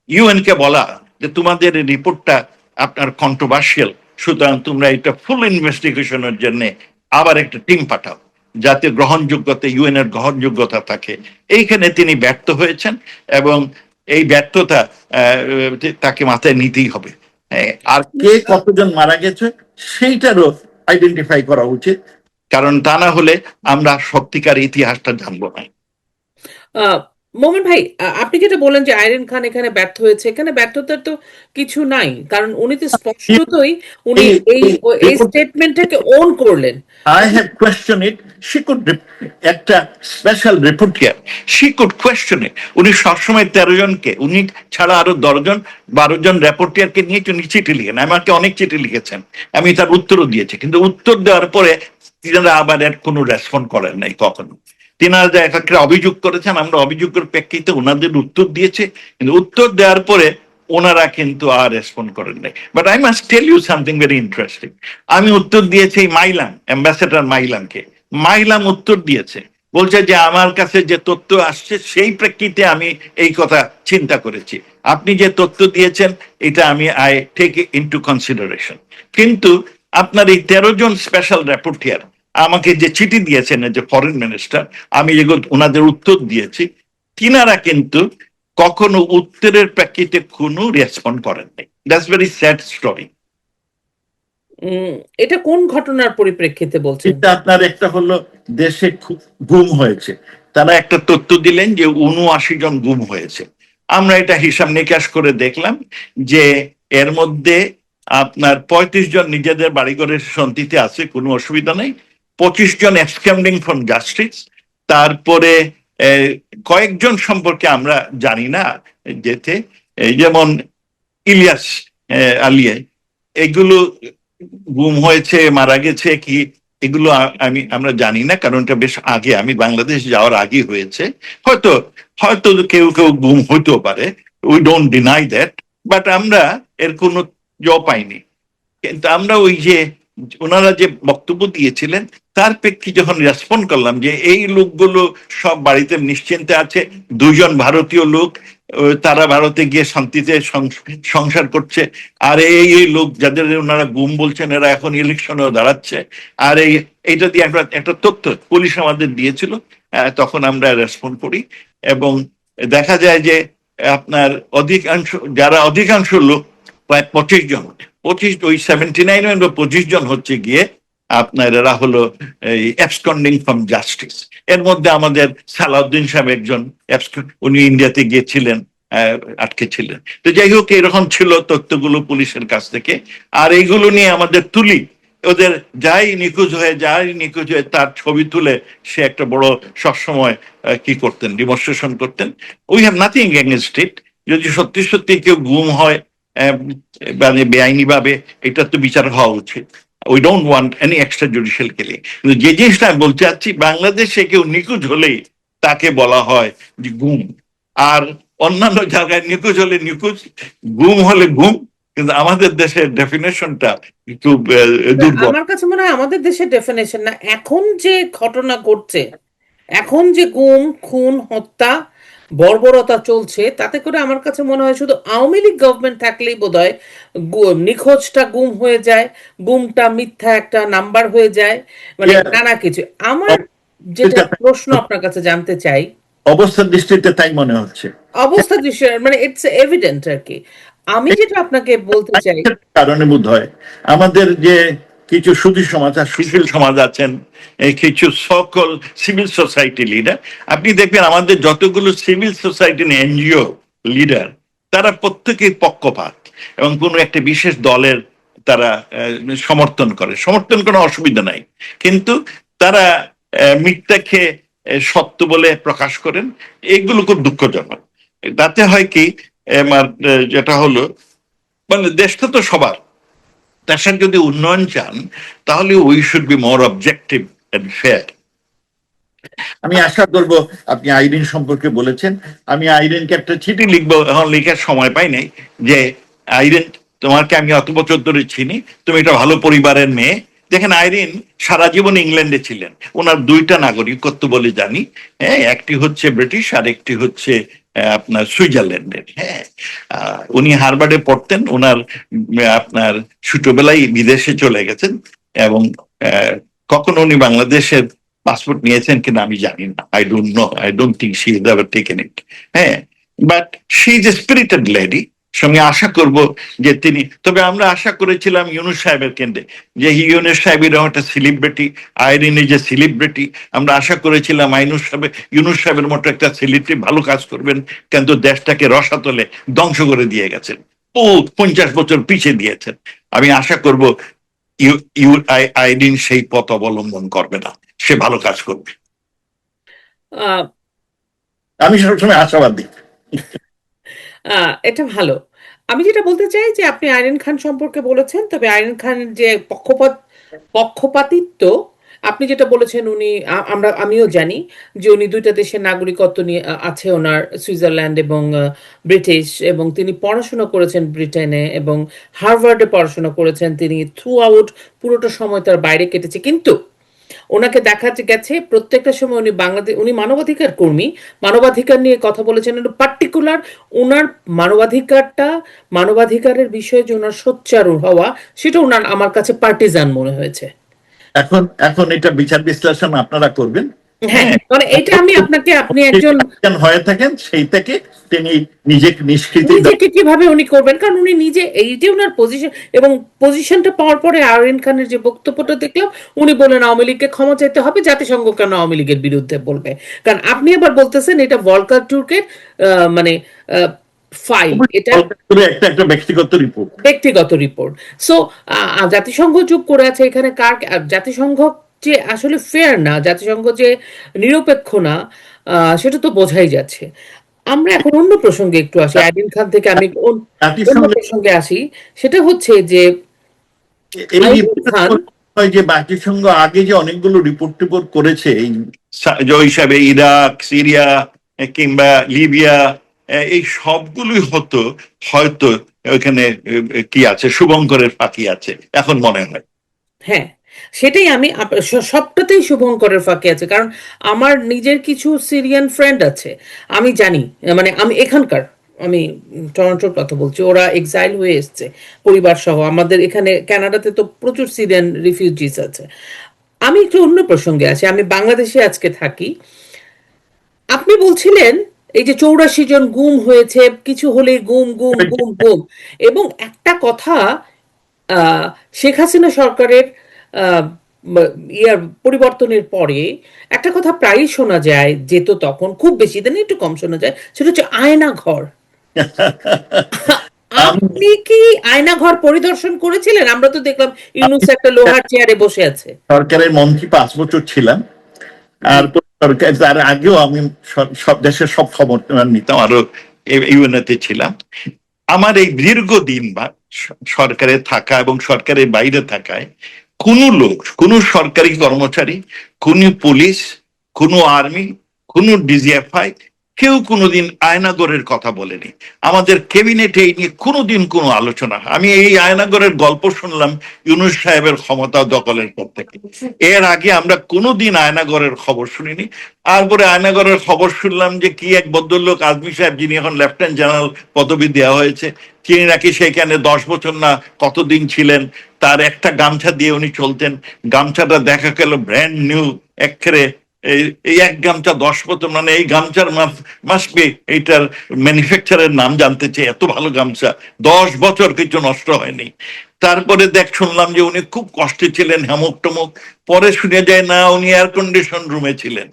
ইউএন কে বলা যে তোমাদের রিপোর্টটা আপনার কন্ট্রোভার্সিয়াল, সুতরাং তোমরা এটা ফুল ইনভেস্টিগেশনের জন্য আবার একটা টিম পাঠাও, যাতে গ্রহণযোগ্যতা, ইউএন এর গ্রহণযোগ্যতা থাকে। এইখানে তিনি ব্যর্থ হয়েছেন এবং এই ব্যর্থতা তাকে মাথায় নিতেই হবে। আর কে কতজন মারা গেছে সেইটারও আইডেন্টিফাই করা উচিত, কারণ তা না হলে আমরা সত্যিকার ইতিহাসটা জানবো না। মোমেন ভাই, আপনি যেটা বলেন যে আইরিন খান এখানে ব্যর্থ হয়েছে, এখানে ব্যর্থতার তো কিছু নাই, কারণ উনি তো স্পষ্টতই উনি এই স্টেটমেন্টটাকে ওন করলেন। I have questioned it. She could একটা special reporter, she could question it. উনি সবসময় 13 জনকে, উনি ছাড়া আরো 10 জন 12 জন রিপোর্টারকে নিয়ে উনি চিঠি লিখেন, আমাকে অনেক চিঠি লিখেছেন, আমি তার উত্তরও দিয়েছি, কিন্তু উত্তর দেওয়ার পরে তিনারা আবার এর কোনো রেসপন্ড করেন নাই কখনো। তিনারা একটা অভিযোগ করেছেন, আমরা অভিযোগের প্রেক্ষিতে ওনাদের উত্তর দিয়েছে, কিন্তু উত্তর দেওয়ার পরে ওনারা কিন্তু আর রেসপন্ড করেন নাই। But I must tell you something very interesting. আমি উত্তর দিয়েছি মাইলাম, অ্যাম্বাসেডার মাইলামকে। মাইলাম উত্তর দিয়েছে, বলছে যে আমার কাছে যে তথ্য আসছে সেই প্রেক্ষিতে আমি এই কথা চিন্তা করেছি, আপনি যে তথ্য দিয়েছেন এটা আমি আই টেক ইনটু কনসিডারেশন। কিন্তু আপনার এই 13 জন স্পেশাল রিপোর্টার আমাকে যে চিঠি দিয়েছেন, যে ফরেন মিনিস্টার, আমি যেগুলো ওনাদের উত্তর দিয়েছি, তিনারা কিন্তু কখনো উত্তরের প্রেক্ষিতে কোনো রেসপন্ড করেন নাই। That's very sad story. এটা কোন ঘটনার পরিপ্রেক্ষিতে বলছেন? এটা আপনার একটা হলো দেশে গুম হয়েছে, তারা একটা তথ্য দিলেন যে 79 জন গুম হয়েছে। আমরা এটা হিসাব নিকাশ করে দেখলাম যে এর মধ্যে আপনার 35 জন নিজেদের বাড়িঘরের শান্তিতে আছে, কোনো অসুবিধা নেই, 25 জন এক্সক্যাম্পিং ফ্রম জাস্টিস, তারপরে কয়েকজন সম্পর্কে আমরা জানি না, যেতে যেমন ইলিয়াস আলিয়া, এগুলো গুম হয়েছে, মারা গেছে কি, এগুলো আমরা জানি না, কারণ এটা বেশ আগে, আমি বাংলাদেশ যাওয়ার আগে হয়েছে। হয়তো হয়তো কেউ কেউ গুম হইতেও পারে, we don't deny that, but আমরা এর কোনো পাইনি। কিন্তু আমরা ওই যে ওনারা যে বক্তব্য দিয়েছিলেন তার প্রেক্ষিতে যখন রেসপন্ড করলাম যে এই লোকগুলো সব বাড়িতে নিশ্চিন্তে আছে, 2 জন ভারতীয় লোক, তারা ভারতে গিয়ে শান্তিতে সংসার করছে, আর এই লোক যাদের ওনারা গুম বলছেন এরা এখন ইলেকশনেও দাঁড়াচ্ছে। আর এইটা দিয়ে একটা তথ্য পুলিশ আমাদের দিয়েছিল, তখন আমরা রেসপন্ড করি এবং দেখা যায় যে আপনার অধিকাংশ লোক প্রায় 25 জন, ওই 79 25 জন হচ্ছে গিয়ে আপনার এরা হলো এই অ্যাবসকন্ডিং ফ্রম জাস্টিস। এর মধ্যে আমাদের সালাউদ্দিন সাহেব একজন, উনি ইন্ডিয়াতে গিয়েছিলেন, আটকে ছিলেন। তো যাই হোক, এরকম ছিল তথ্যগুলো পুলিশের কাছ থেকে। আর এইগুলো নিয়ে আমাদের তুলি, ওদের যাই নিখোঁজ হয়ে তার ছবি তুলে সে একটা বড় সবসময় কি করতেন, ডিমনস্ট্রেশন করতেন। We have nothing against it. যদি সত্যি সত্যি কেউ গুম হয় মানে বেআইনি ভাবে, এটা তো বিচার হওয়া উচিত। We don't want any extra judicial killing. কিন্তু যে জিনিসটা আমি বলতে চাচ্ছি, বাংলাদেশে কেউ নিখোঁজ হলেই তাকে বলা হয় যে গুম, আর অন্যান্য জায়গায় নিখোঁজ হলে নিখোঁজ, গুম হলে গুম। কিন্তু আমাদের দেশের ডেফিনেশনটা একটু দুর্বল। আমার কাছে মনে হয় আমাদের দেশের ডেফিনেশন না, এখন যে ঘটনা ঘটছে, এখন যে গুম খুন হত্যা বর্বরতা চলছে, তাতে করে আমার কাছে মনে হয় শুধু আওয়ামী লীগ গভর্নমেন্ট থাকলেই বোধহয় নিখোঁজটা গুম হয়ে যায়, গুমটা মিথ্যা একটা নাম্বার হয়ে যায়, মানে Yeah. নানা কিছু। আমার যেটা প্রশ্ন আপনার কাছে জানতে চাই, অবস্থার দৃষ্টিতে তাই মনে হচ্ছে। অবস্থা দৃশ্য মানে ইটস এভিডেন্ট আর কি। আমি যেটা আপনাকে বলতে চাই, কারণে বোধ হয় আমাদের যে কিছু সুশীল সমাজ আছেন, কিছু সকল সিভিল সোসাইটি লিডার, আপনি দেখবেন আমাদের যতগুলো সিভিল সোসাইটি এনজিও লিডার, তারা প্রত্যেকেই পক্ষপাত এবং কোনো একটা বিশেষ দলের তারা সমর্থন কোনো অসুবিধা নাই, কিন্তু তারা মিথ্যাকে সত্য বলে প্রকাশ করেন। এগুলো খুব দুঃখজনক। তাতে হয় কি, আমার যেটা হলো, মানে দেশটা তো সবার, দেশের যদি উন্নয়ন চান তাহলে we should be more objective and fair. আমি আশা করব, আপনি আইরিন সম্পর্কে বলেছেন, আমি আইরিনকে একটা চিঠি লিখবো, এখন লেখার সময় পাই নাই, যে আইরিন, তোমাকে আমি অত বছর ধরে চিনি, তুমি একটা ভালো পরিবারের মেয়ে। দেখেন, আইরিন সারা জীবন ইংল্যান্ডে ছিলেন, ওনার 2টা নাগরিকত্ব বলে জানি। হ্যাঁ, একটি হচ্ছে ব্রিটিশ আর একটি হচ্ছে আপনার সুইজারল্যান্ডের। হ্যাঁ, উনি হার্ভার্ডে পড়তেন, ওনার আপনার ছোটবেলায় বিদেশে চলে গেছেন, এবং কখনো উনি বাংলাদেশের পাসপোর্ট নিয়েছেন কিনা আমি জানি না। I don't think she is ever taken it. হ্যাঁ, but she is a spirited lady. সঙ্গে আশা করব যে তিনি, তবে আমরা আশা করেছিলাম ইউনুস সাহেবের কেন্দ্রে, যে ইউনুস সাহেব এরকম একটা celebrity, Irene is a celebrity. আমরা আশা করেছিলাম ইউনুস সাহেবের মতো একটা সেলিব্রিটি ভালো কাজ করবেন, কিন্তু দেশটাকে রসাতলে ধ্বংস করে দিয়ে গেছেন, 50 বছর পিছিয়ে দিয়েছেন। আমি আশা করব আইরিন সেই পথ অবলম্বন করবে না, সে ভালো কাজ করবে। আহ, আমি সবসময় আশাবাদী। এটা ভালো। আমি যেটা বলতে চাই যে আপনি আইরিন খান সম্পর্কে বলেছেন, তবে আইরিন খান যে পক্ষপাতিত্ব আপনি যেটা বলেছেন, উনি আমিও জানি যে উনি 2টা দেশের নাগরিকত্ব নিয়ে আছে ওনার, সুইজারল্যান্ড এবং ব্রিটিশ, এবং তিনি পড়াশোনা করেছেন ব্রিটেনে এবং হার্ভার্ডে পড়াশোনা করেছেন। তিনি থ্রু আউট পুরোটা সময় তার বাইরে কেটেছে, কিন্তু ওনাকে দেখা গেছে প্রত্যেকটা সময় উনি মানবাধিকার কর্মী, মানবাধিকার নিয়ে কথা বলেছেন। পার্টিকুলার ওনার মানবাধিকারের বিষয়ে যে ওনার সোচ্চার হওয়া, সেটা ওনার আমার কাছে পার্টিজান মনে হয়েছে। এখন এটা বিচার বিশ্লেষণ আপনারা করবেন। হ্যাঁ, মানে এটা আপনি একজন হয়ে থাকেন, সেই থেকে তিনি নিজেকে কিভাবে উনি করবেন, কারণ উনি নিজে এই যে ওনার পজিশন, এবং পজিশনটা পাওয়ার পরে আরিন খানের যে বক্তব্যটা দেখলাম, উনি বলেন আওয়ামী লীগকে ক্ষমা চাইতে হবে, জাতিসংঘ কেন আওয়ামী লীগের বিরুদ্ধে বলবে। কারণ আপনি আবার বলতেছেন এটা ভলকার টুর্কের মানে ফাইল, এটা একটা ব্যক্তিগত রিপোর্ট। সো জাতিসংঘ চুপ করে আছে এখানে। জাতিসংঘ যে আসলে ফেয়ার না, জাতিসংঘ যে নিরপেক্ষ না, সেটা তো বোঝাই যাচ্ছে। আমরা এখন অন্য প্রসঙ্গে একটু আসি, আইরিন খান থেকে আমি অন্য প্রসঙ্গে আসি। সেটা হচ্ছে যে যে জাতিসংঘ আগে যে অনেকগুলো রিপোর্ট করেছে, ওই হিসাবে ইরাক, সিরিয়া কিংবা লিবিয়া, এই সবগুলোই হয়তো ওইখানে কি আছে, শুভঙ্করের ফাঁকি আছে এখন মনে হয়। হ্যাঁ, সেটাই আমি সবটাতেই শুভঙ্করের ফাঁকি আছে, কারণ আমার নিজের কিছু সিরিয়ান ফ্রেন্ড আছে, আমি জানি, মানে আমি এখানকার, আমি টরন্টোর কথা বলছি, ওরা এক্সাইল হয়ে এসছে পরিবার সহ। আমাদের এখানে কানাডাতে তো প্রচুর সিরিয়ান রিফিউজিস আছে। আমি একটু অন্য প্রসঙ্গে আছি, আমি বাংলাদেশে আজকে থাকি। আপনি বলছিলেন এই যে 84 জন গুম হয়েছে, কিছু হলেই গুম গুম গুম গুম। এবং একটা কথা, আহ, শেখ হাসিনা সরকারের আহ, ইয়ার পরিবর্তনের পরে একটা কথা প্রায়ই শোনা যায়, যেত তখন, খুব বেশি দিন একটু কম শোনা যায়, সেটা হচ্ছে আয়না ঘর। আমি আপনি কি আয়না ঘর পরিদর্শন করেছিলেন? আমরা তো দেখলাম আমি ইউনুস একটা লোহার চেয়ারে বসে আছে। সরকারের মন্ত্রী 5 বছর ছিলাম। জি। আর সরকার তার আগেও আমি সব দেশের সব খবর নিতাম, আরো ইউএনএতে ছিলাম। আমার এই দীর্ঘদিন বা সরকারে থাকা এবং সরকারের বাইরে থাকায় কোনো লোক, কোনো সরকারি কর্মচারী, কোনো পুলিশ, কোনো আর্মি, কোনো ডিজিএফআই কেউ কোনোদিন আয়নাগরের কথা বলেনি। আমাদের ক্যাবিনেটে এই নিয়ে কোনোদিন কোনো আলোচনা আমি এই আয়নাগরের গল্প শুনলাম ইউনূস সাহেবের ক্ষমতা দখলের পর থেকে। এর আগে আমরা কোনোদিন আয়নাগরের খবর শুনিনি। তারপরে আয়নাগরের খবর শুনলাম যে কি এক ভদ্রলোক আজমি সাহেব, যিনি এখন লেফটেন্যান্ট জেনারেল পদবি দেওয়া হয়েছে, তিনি নাকি সেখানে 10 বছর না কতদিন ছিলেন। তার একটা গামছা দিয়ে উনি চলতেন, গামছাটা দেখা গেল ব্র্যান্ড নিউ একেবারে। এই এক গামছা 10 বছর, মানে এই গামছার মাসবে এইটার ম্যানুফ্যাকচারের নাম জানতে চাই, এত ভালো গামছা, 10 বছর কিছু নষ্ট হয়নি। তারপরে শুনলাম যে উনি খুব কষ্টে ছিলেন, হেমক টমক। পরে শুনে যায় না, উনি এয়ার কন্ডিশন রুমে ছিলেন।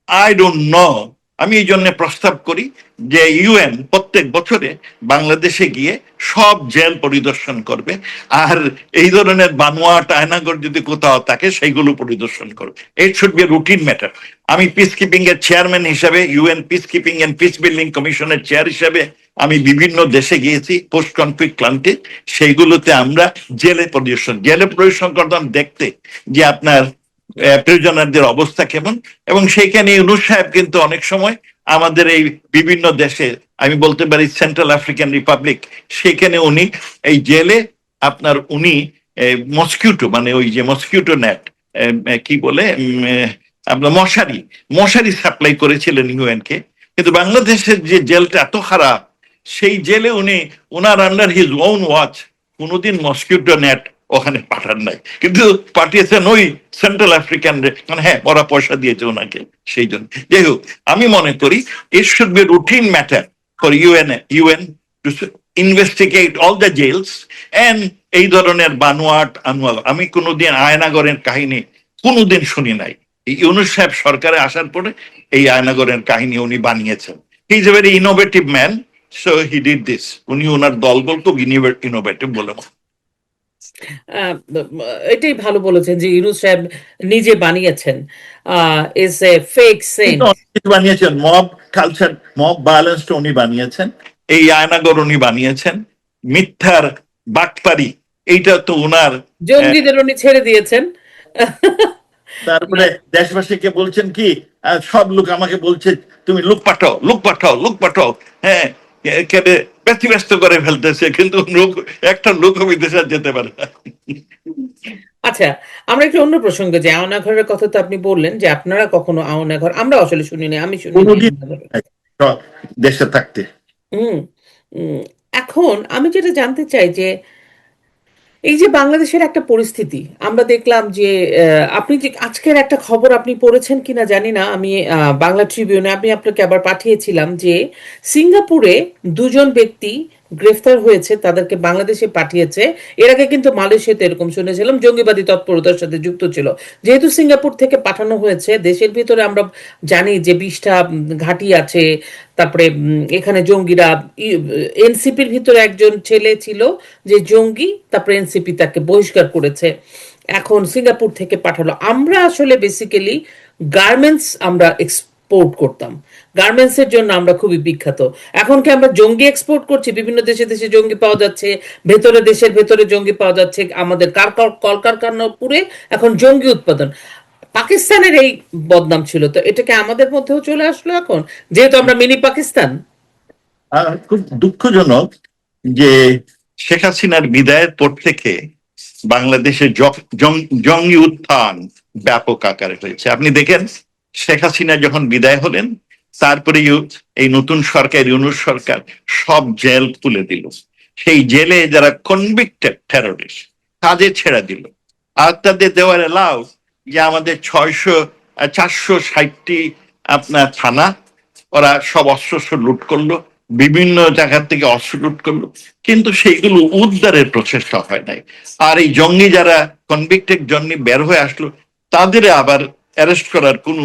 I don't know. আমি এই জন্য প্রস্তাব করি যে ইউএন প্রত্যেক বছরে বাংলাদেশে গিয়ে সব জেল পরিদর্শন করবে, আর এই ধরনের বানোয়াট আয়নাগর যদি কোথাও থাকে সেইগুলো পরিদর্শন করবে। It should be routine matter. আমি পিস কিপিং এর চেয়ারম্যান হিসাবে, UN peace keeping and peace building কমিশনের চেয়ার হিসাবে আমি বিভিন্ন দেশে গিয়েছি পোস্ট কনফ্লিক্ট ক্লান্টে। সেইগুলোতে আমরা জেলে পরিদর্শন করতাম, দেখতে যে আপনার প্রিজনারদের অবস্থা কেমন। এবং সেইখানে ইউনূস সাহেব কিন্তু অনেক সময় আমাদের এই বিভিন্ন দেশে, আমি বলতে পারি সেন্ট্রাল আফ্রিকান রিপাবলিক, সেখানে উনি এই জেলে আপনার উনি মসকিউটো, মানে ওই যে মসকিউটো নেট, কি বলে, আপনার মশারি মশারি সাপ্লাই করেছিলেন ইউএন কে। কিন্তু বাংলাদেশের যে জেলটা এত খারাপ, সেই জেলে উনি ওনার আন্ডার হিজ ওন ওয়াচ কোনোদিন মসকিউটো নেট ওখানে পাঠান নাই, কিন্তু পাঠিয়েছেন ওই সেন্ট্রাল আফ্রিকান, মানে হ্যাঁ ওরা পয়সা দিয়েছে ওনাকে সেই জন্য। যাই হোক, আমি মনে করি it should be routine matter for UN to investigate all the jails and এই ধরনের বানোয়াট আনোয়াল। আমি কোনোদিন আয়নাগরের কাহিনী কোনোদিন শুনি নাই। এই ইউনূস সাহেব সরকারে আসার পরে এই আয়নাগরের কাহিনী উনি বানিয়েছেন। He is a very innovative man, so he did this. উনি ওনার দলবল খুব ইনোভেটিভ বলে। আহ, এটাই ভালো বলেছেন যে ইউনূস সাহেব নিজে বানিয়েছেন, ইজ এ ফেক কিন্তু সেন্ট। অনেক কিছু বানিয়েছেন, মব কালচার, মব ভায়োলেন্সটা উনি বানিয়েছেন, এই আয়নাগর উনি বানিয়েছেন, মিথ্যার বাটপারি এইটা তো উনার। জঙ্গিদের উনি ছেড়ে দিয়েছেন। তারপরে দেশবাসীকে বলছেন কি, সব লোক আমাকে বলছে তুমি লোক পাঠাও, লোক পাঠাও, লোক পাঠাও। হ্যাঁ, কেটে ব্যতিব্যস্ত করে ফেলতেছে, কিন্তু লোক, একটা লোক বিদেশে যেতে পারে না। আচ্ছা, আমরা একটু অন্য প্রসঙ্গে যে আওনা ঘরের কথা তো আপনি বললেন যে আপনারা কখনো আওনা ঘর, আমরা আসলে শুনিনি, আমি শুনিনি কোনোদিন আওনা ঘর। দেশে থাকতে। হুম। উম, এখন আমি যেটা জানতে চাই যে এই যে বাংলাদেশের একটা পরিস্থিতি আমরা দেখলাম যে আপনি যে আজকের একটা খবর আপনি পড়েছেন কিনা জানি না, আমি বাংলা ট্রিবিউনে আমি আপনাকে আবার পাঠিয়েছিলাম যে সিঙ্গাপুরে দুজন ব্যক্তি গ্রেফতার হয়েছে, তাদেরকে বাংলাদেশে পাঠিয়েছে। এর আগে কিন্তু মালয়েশিয়াতে এরকম শুনেছিলাম জঙ্গিবাদী তৎপরতার সাথে যুক্ত ছিল। যেহেতু সিঙ্গাপুর থেকে পাঠানো হয়েছে, দেশের ভিতরে আমরা জানি যে 20টা ঘাঁটি আছে, তারপরে এখানে জঙ্গিরা, এনসিপির ভিতরে একজন ছেলে ছিল যে জঙ্গি, তারপরে এনসিপি তাকে বহিষ্কার করেছে, এখন সিঙ্গাপুর থেকে পাঠালো। আমরা আসলে বেসিক্যালি গার্মেন্টস আমরা এক্সপোর্ট করতাম, গার্মেন্টস এর জন্য আমরা খুবই বিখ্যাত। এখন কি আমরা জঙ্গি এক্সপোর্ট করছি? বিভিন্ন দেশে দেশে জঙ্গি পাওয়া যাচ্ছে, ভেতরে দেশের ভেতরে জঙ্গি পাওয়া যাচ্ছে, আমাদের কলকারখানা পুরে এখন জঙ্গি উৎপাদন। পাকিস্তানের এই বদনাম ছিল, তো এটাকে আমাদের মধ্যেও চলে আসলো এখন, যেহেতু আমরা মিনি পাকিস্তান। খুব দুঃখজনক যে শেখ হাসিনার বিদায়ের পর থেকে বাংলাদেশে জঙ্গি উত্থান ব্যাপক আকারে হয়েছে। আপনি দেখেন, শেখ হাসিনা যখন বিদায় হলেন, তারপরে এই নতুন সরকার, ইউনূস সরকার সব জেল খুলে দিল। সেই জেলে যারা কনভিক্টেড টেররিস্ট তাদের ছেড়ে দিল, আর তাদের দেওয়ার এলাও যে আমাদের 460টি আপনার থানা, ওরা সব অস্ত্র লুট করলো, বিভিন্ন জায়গা থেকে অস্ত্র লুট করলো, কিন্তু সেইগুলো উদ্ধারের প্রচেষ্টা হয় নাই। আর এই জঙ্গি যারা কনভিক্টেড জঙ্গি বের হয়ে আসলো, তাদের আবার অ্যারেস্ট করার কোনো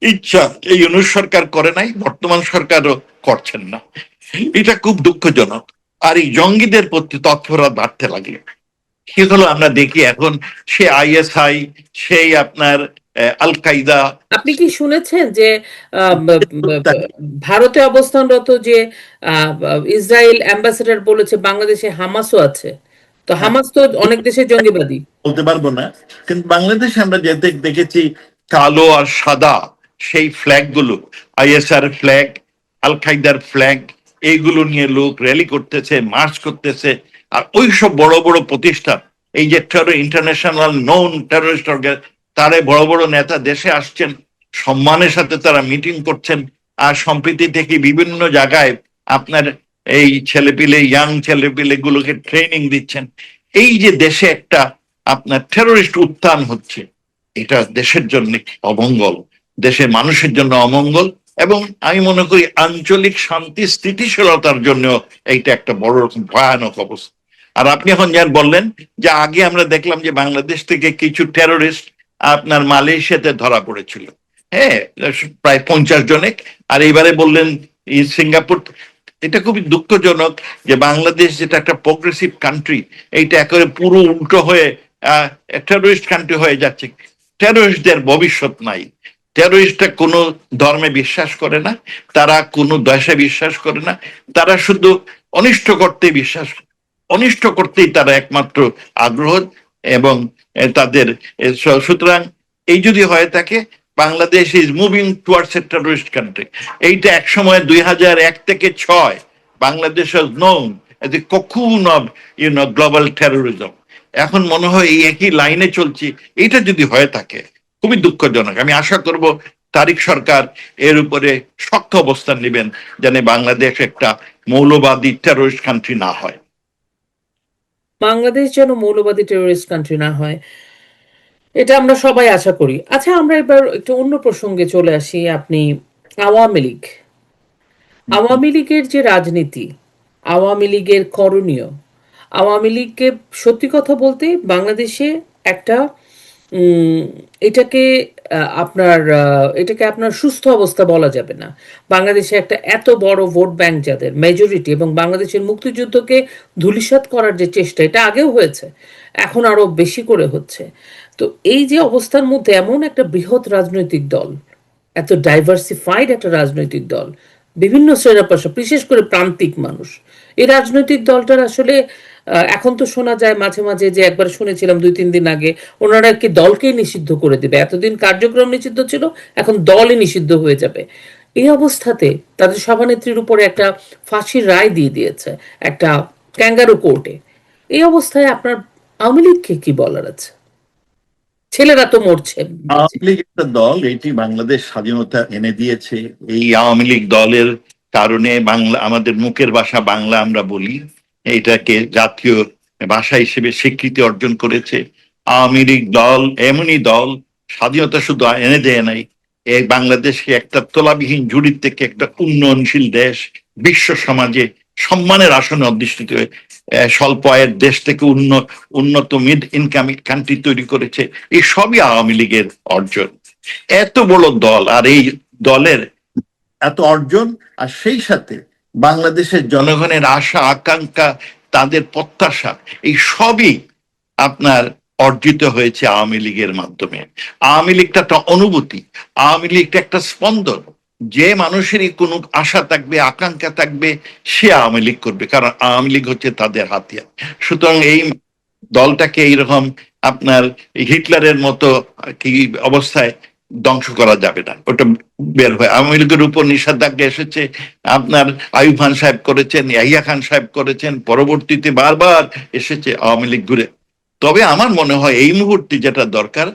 ইচ্ছা এই ইউনূস সরকার করে নাই, বর্তমান সরকারও করছেন না। এটা খুব দুঃখজনক। আর এই জঙ্গিদের প্রতি তৎপরতা বাড়তে লাগলো। কি হলো আমরা দেখি এখন, সে আইএসআই, সেই আপনার আল কায়দা। আপনি কি শুনেছেন যে ভারতে অবস্থানরত যে ইসরায়েল অ্যাম্বাসেডর বলেছে বাংলাদেশে হামাসও আছে? তো হামাস তো অনেক দেশের জঙ্গিবাদী। বলতে পারবো না, কিন্তু বাংলাদেশে আমরা যেতে দেখেছি কালো আর সাদা সেই ফ্ল্যাগ গুলো, আইএসআর ফ্ল্যাগ, আল কায়দার ফ্ল্যাগ, এইগুলো নিয়ে লোক র্যালি করতেছে, মার্চ করতেছে। আর ওই সব বড় বড় প্রতিষ্ঠান, এই যে ইন্টারন্যাশনাল নন টেররিস্ট তারে বড় বড় নেতা দেশে আসছেন, সম্মানের সাথে তারা মিটিং করছেন। আর সম্প্রীতি থেকে বিভিন্ন জায়গায় আপনার এই ছেলেপিলে, ইয়াং ছেলেপিলে গুলোকে ট্রেনিং দিচ্ছেন। এই যে দেশে একটা আপনার টেররিস্ট উত্থান হচ্ছে, এটা দেশের জন্য অমঙ্গল, দেশের মানুষের জন্য অমঙ্গল, এবং আমি মনে করি আঞ্চলিক শান্তি স্থিতিশীলতার জন্য এইটা একটা বড় রকম ভয়ানক অবস্থা। আর আপনি এখন যার বললেন যে আগে আমরা দেখলাম যে বাংলাদেশ থেকে কিছু টেররিস্ট আপনার মালয়েশিয়াতে ধরা পড়েছিল, হ্যাঁ, প্রায় 50 জনে। আর এইবারে বললেন সিঙ্গাপুর। এটা খুবই দুঃখজনক যে বাংলাদেশ, যেটা একটা প্রোগ্রেসিভ কান্ট্রি, এইটা একেবারে পুরো উল্টো হয়ে টেরোরিস্ট কান্ট্রি হয়ে যাচ্ছে। টেরোরিস্টদের ভবিষ্যৎ নাই। টেরোরিস্টরা কোনো ধর্মে বিশ্বাস করে না, তারা কোনো দেশে বিশ্বাস করে না, তারা শুধু অনিষ্ট করতেই বিশ্বাস, অনিষ্ট করতেই তারা একমাত্র আগ্রহ। এবং তাদের সুতরাং এই যদি হয়ে থাকে, Bangladesh is moving towards A terrorist country. এইটা এক সময় 2001 থেকে 6 Bangladesh was known as a cocoon of global terrorism. এখন মনে হয় এই একই লাইনে চলছি। এটা যদি হয়ে থাকে খুবই দুঃখজনক। আমি আশা করব তারিক সরকার এর উপরে শক্ত অবস্থান নেবেন, যেন বাংলাদেশ একটা মৌলবাদী টেররিস্ট কান্ট্রি না হয়। বাংলাদেশ যেন মৌলবাদী টেরোরিস্ট কান্ট্রি না হয়, এটা আমরা সবাই আশা করি। আচ্ছা, আমরা এবার একটু অন্য প্রসঙ্গে চলে আসি। আপনি আওয়ামী লীগ, আওয়ামী লীগের যে রাজনীতি, আওয়ামী লীগের করণীয়, আওয়ামী লীগকে সত্যি কথা বলতে বাংলাদেশে একটা উম, এটাকে এটাকে আপনার সুস্থ অবস্থা বলা যাবে না। বাংলাদেশে একটা এত বড় ভোট ব্যাংক, যাদের মেজরিটি, এবং বাংলাদেশের মুক্তিযুদ্ধকে ধূলিসাৎ করার যে চেষ্টা, এটা আগেও হয়েছে, এখন আরো বেশি করে হচ্ছে। তো এই যে অবস্থার মধ্যে এমন একটা বৃহৎ রাজনৈতিক দল, এত ডাইভার্সিফাইড একটা রাজনৈতিক দল, বিভিন্ন শ্রেণী পেশা, বিশেষ করে প্রান্তিক মানুষ, এই রাজনৈতিক দলটার আসলে এখন তো শোনা যায় মাঝে মাঝে, যে একবার শুনেছিলাম 2-3 দিন আগে, ওনারা কি দলকেই নিষিদ্ধ করে দেবে। এতদিন কার্যক্রম নিষিদ্ধ ছিল, এখন দলই নিষিদ্ধ হয়ে যাবে। এই অবস্থাতে তাদের সভানেত্রীর উপরে একটা ফাঁসির রায় দিয়ে দিয়েছে একটা ক্যাঙ্গারু কোর্টে। এই অবস্থায় আপনার আওয়ামী লীগকে কি বলার আছে? ছেলেরা তো মরছে। আওয়ামী লীগ একটা দল, এটি বাংলাদেশ স্বাধীনতা এনে দিয়েছে। এই আওয়ামী লীগ দলের কারণে বাংলা, আমাদের মুখের ভাষা বাংলা আমরা বলি, এটাকে জাতীয় ভাষা হিসেবে স্বীকৃতি অর্জন করেছে। আওয়ামী লীগ দল এমনই দল, স্বাধীনতা শুধু এনে দেয় নাই, এই বাংলাদেশকে একটা তলাবিহীন জুড়ি থেকে একটা উন্নয়নশীল দেশ, বিশ্ব সমাজে সম্মানের আসনে অধিষ্ঠিত হয়ে স্বল্প আয়ের দেশ থেকে উন্নত মিড ইনকাম কান্ট্রি তৈরি করেছে। এই সবই আওয়ামী লীগের অর্জন। এত বড় দল, আর এই দলের এত অর্জন, আর সেই সাথে বাংলাদেশের জনগণের আশা আকাঙ্ক্ষা, তাদের প্রত্যাশা, এই সবই আপনার অর্জিত হয়েছে আওয়ামী লীগের মাধ্যমে। আওয়ামী লীগটা একটা অনুভূতি, আওয়ামী লীগটা একটা স্পন্দন। যে মানুষেরই কোনো আশা থাকবে, আকাঙ্ক্ষা থাকবে, সে আওয়ামী লীগ করবে, কারণ আওয়ামী লীগ হচ্ছে তাদের হাতিয়ার। সুতরাং এই দলটাকে এইরকম আপনার হিটলারের মতো কি অবস্থায় ধ্বংস করা যাবে না। ওটা বের হয়, আওয়ামী লীগের উপর নিষেধাজ্ঞা এসেছে, আপনার আইয়ুব খান সাহেব করেছেন, ইয়াহিয়া খান সাহেব করেছেন, পরবর্তীতে বারবার এসেছে আওয়ামী লীগ ঘুরে। তবে আমার মনে হয় এই মুহূর্তে যেটা দরকার,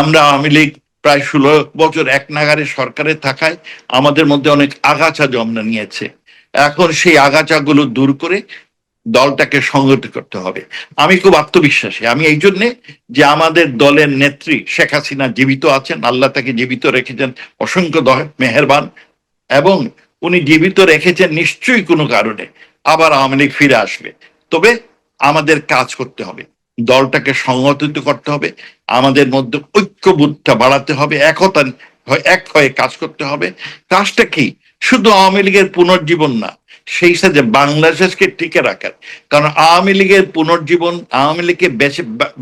আমরা আওয়ামী লীগ প্রায় 16 বছর এক নাগারে সরকারে থাকায় আমাদের মধ্যে অনেক আগাছা জন্ম নিয়েছে। এখন সেই আগাছাগুলো দূর করে দলটাকে সংগঠিত করতে হবে। আমি খুব আত্মবিশ্বাসী, আমি এই জন্যে যে আমাদের দলের নেত্রী শেখ হাসিনা জীবিত আছেন, আল্লাহ তাকে জীবিত রেখেছেন, অসংখ্য মেহেরবান। এবং উনি জীবিত রেখেছেন নিশ্চয়ই কোনো কারণে। আবার আওয়ামী লীগ ফিরে আসবে, তবে আমাদের কাজ করতে হবে, দলটাকে সংগঠিত করতে হবে, আমাদের মধ্যে ঐক্যবোধটা বাড়াতে হবে, একতা এক হয়ে কাজ করতে হবে। কাজটা কি? শুধু আওয়ামী লীগের পুনর্জীবন না, সেই সাথে বাংলাদেশকে টিকে রাখার। কারণ আওয়ামী লীগের পুনর্জীবন, আওয়ামী লীগকে